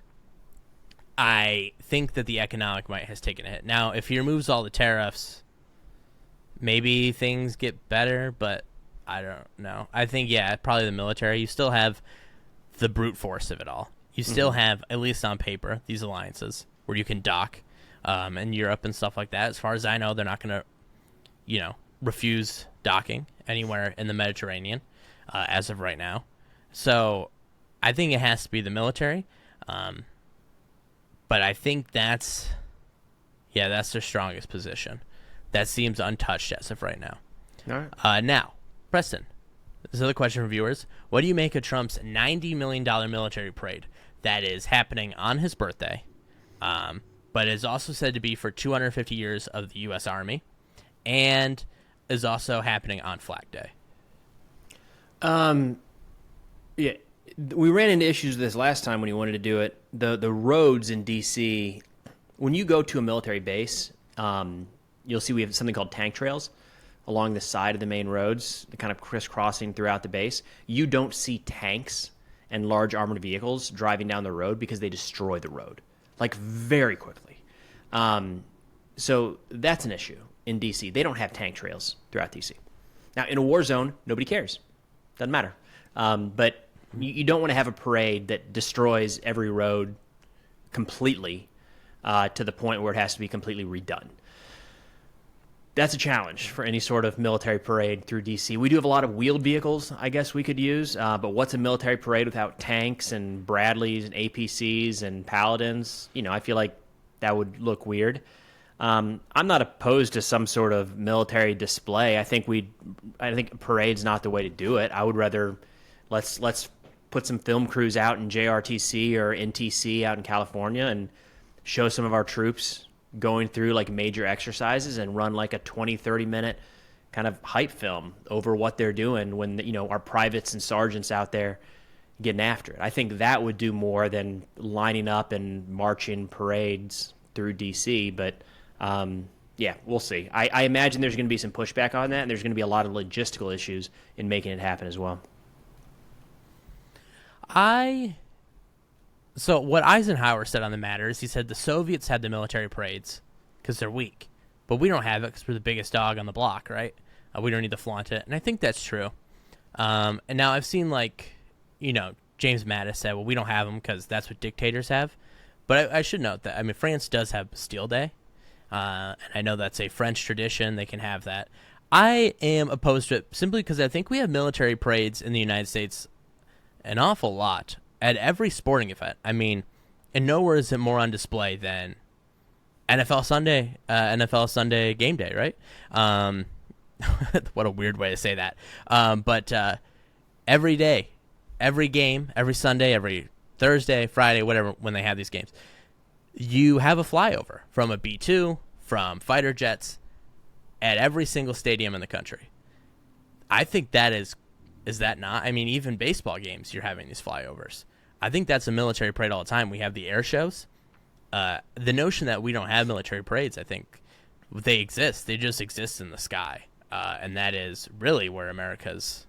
I think that the economic might has taken a hit. Now, if he removes all the tariffs, maybe things get better, but I don't know. I think, yeah, probably the military. You still have the brute force of it all. You still have, at least on paper, these alliances where you can dock in Europe and stuff like that. As far as I know, they're not going to, refuse docking anywhere in the Mediterranean as of right now. So I think it has to be the military. But I think that's their strongest position. That seems untouched as of right now. All right. Now, Preston, this is another question from viewers. What do you make of Trump's $90 million military parade that is happening on his birthday, but is also said to be for 250 years of the U.S. Army, and is also happening on Flag Day? Yeah, we ran into issues with this last time when he wanted to do it. The roads in D.C., when you go to a military base, you'll see we have something called tank trails along the side of the main roads, kind of crisscrossing throughout the base. You don't see tanks and large armored vehicles driving down the road because they destroy the road, like very quickly. So that's an issue in D.C. They don't have tank trails throughout D.C. Now, in a war zone, nobody cares. Doesn't matter. But you don't want to have a parade that destroys every road completely to the point where it has to be completely redone. That's a challenge for any sort of military parade through D.C. We do have a lot of wheeled vehicles, I guess we could use, but what's a military parade without tanks and Bradleys and APCs and Paladins? I feel like that would look weird. I'm not opposed to some sort of military display. I think a parade's not the way to do it. I would rather let's put some film crews out in JRTC or NTC out in California and show some of our troops going through like major exercises and run like a 20-30 minute kind of hype film over what they're doing when our privates and sergeants out there getting after it. I think that would do more than lining up and marching parades through DC, but yeah, we'll see. I imagine there's going to be some pushback on that, and there's going to be a lot of logistical issues in making it happen as well. So what Eisenhower said on the matter is he said the Soviets had the military parades because they're weak, but we don't have it because we're the biggest dog on the block, right? We don't need to flaunt it, and I think that's true. And now I've seen James Mattis said, well, we don't have them because that's what dictators have. But I should note that, France does have Bastille Day, and I know that's a French tradition. They can have that. I am opposed to it simply because I think we have military parades in the United States an awful lot at every sporting event. And nowhere is it more on display than NFL Sunday game day, right? What a weird way to say that. But every day, every game, every Sunday, every Thursday, Friday, whatever, when they have these games, you have a flyover from a B-2, from fighter jets, at every single stadium in the country. I think that is that not? Even baseball games, you're having these flyovers. I think that's a military parade all the time. We have the air shows. The notion that we don't have military parades, I think they exist. They just exist in the sky. And that is really where America's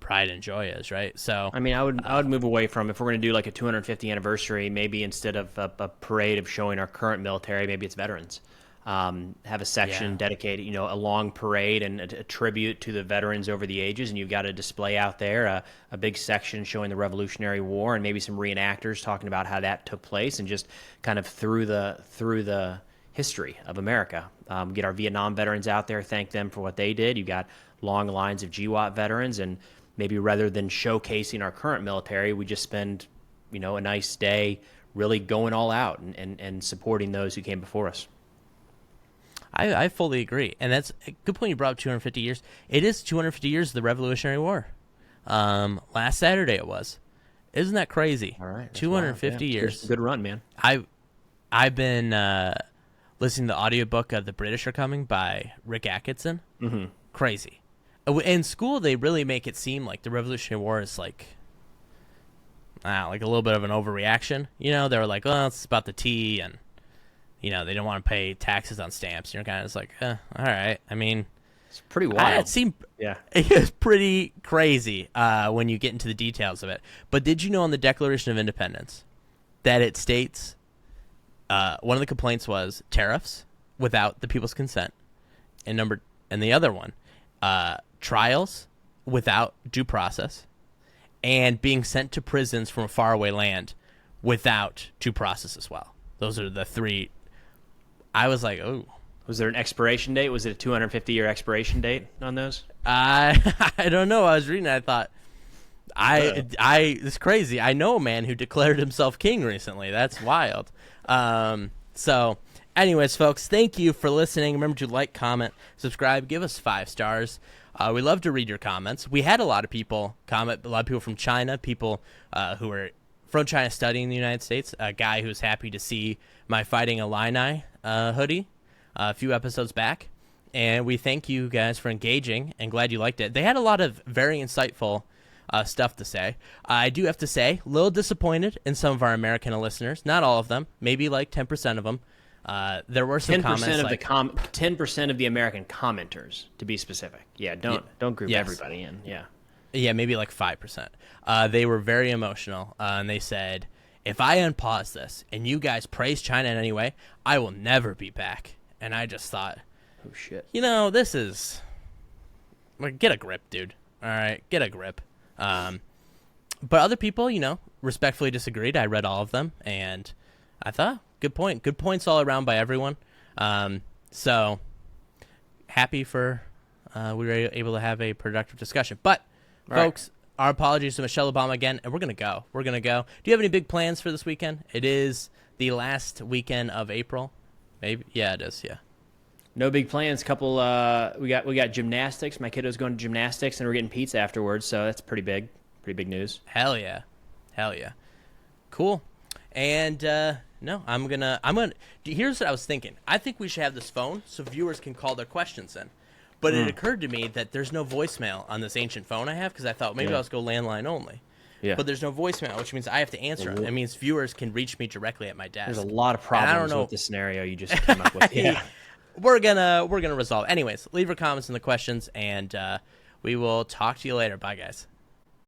pride and joy is, right? So I mean, I would move away from, if we're going to do like a 250th anniversary, maybe instead of a parade of showing our current military, maybe it's veterans. Have a section dedicated, a long parade and a tribute to the veterans over the ages, and you've got a display out there, a big section showing the Revolutionary War, and maybe some reenactors talking about how that took place, and just kind of through the history of America. Get our Vietnam veterans out there, thank them for what they did. You got long lines of GWAT veterans, and maybe rather than showcasing our current military, we just spend, a nice day really going all out and supporting those who came before us. I fully agree. And that's a good point you brought up 250 years. It is 250 years of the Revolutionary War. Last Saturday it was. Isn't that crazy? All right. 250 years. Good run, man. I've been listening to the audiobook of The British Are Coming by Rick Atkinson. Mm-hmm. Crazy. In school, they really make it seem like the Revolutionary War is like a little bit of an overreaction. They were like, oh, it's about the tea, and, they don't want to pay taxes on stamps. You're kind of just like, all right. I mean, it's pretty wild. It was pretty crazy when you get into the details of it. But did you know on the Declaration of Independence that it states one of the complaints was tariffs without the people's consent, and the other one, trials without due process, and being sent to prisons from a faraway land without due process as well. Those are the three. I was like, oh. Was there an expiration date? Was it a 250-year expiration date on those? I don't know. I was reading it. I thought, it's crazy. I know a man who declared himself king recently. That's wild. So, anyways, folks, thank you for listening. Remember to like, comment, subscribe, give us 5 stars. We love to read your comments. We had a lot of people comment, a lot of people from China, people who were from China studying in the United States, a guy who's happy to see my Fighting Illini hoodie a few episodes back. And we thank you guys for engaging and glad you liked it. They had a lot of very insightful stuff to say. I do have to say, a little disappointed in some of our American listeners. Not all of them, maybe like 10% of them. There were some 10% comments of like 10% of the American commenters, to be specific. Yeah, don't group Yes. everybody in. Yeah. Yeah, maybe like 5%. They were very emotional, and they said, if I unpause this and you guys praise China in any way, I will never be back. And I just thought, oh, shit. This is... Like, get a grip, dude. All right, get a grip. But other people, respectfully disagreed. I read all of them, and I thought, good point. Good points all around by everyone. So, happy for we were able to have a productive discussion. But, folks, our apologies to Michelle Obama again, and we're going to go. Do you have any big plans for this weekend? It is the last weekend of April. Maybe. Yeah, it is, yeah. No big plans. Couple. We got gymnastics. My kiddo's going to gymnastics, and we're getting pizza afterwards. So that's pretty big. Pretty big news. Hell yeah. Cool. And no, I'm gonna. Here's what I was thinking. I think we should have this phone so viewers can call their questions in. But it occurred to me that there's no voicemail on this ancient phone I have because I thought maybe I'll just go landline only. Yeah. But there's no voicemail, which means I have to answer it. It means viewers can reach me directly at my desk. There's a lot of problems with the scenario you just came up with. Yeah. We're gonna resolve. Anyways, leave your comments in the questions, and we will talk to you later. Bye, guys.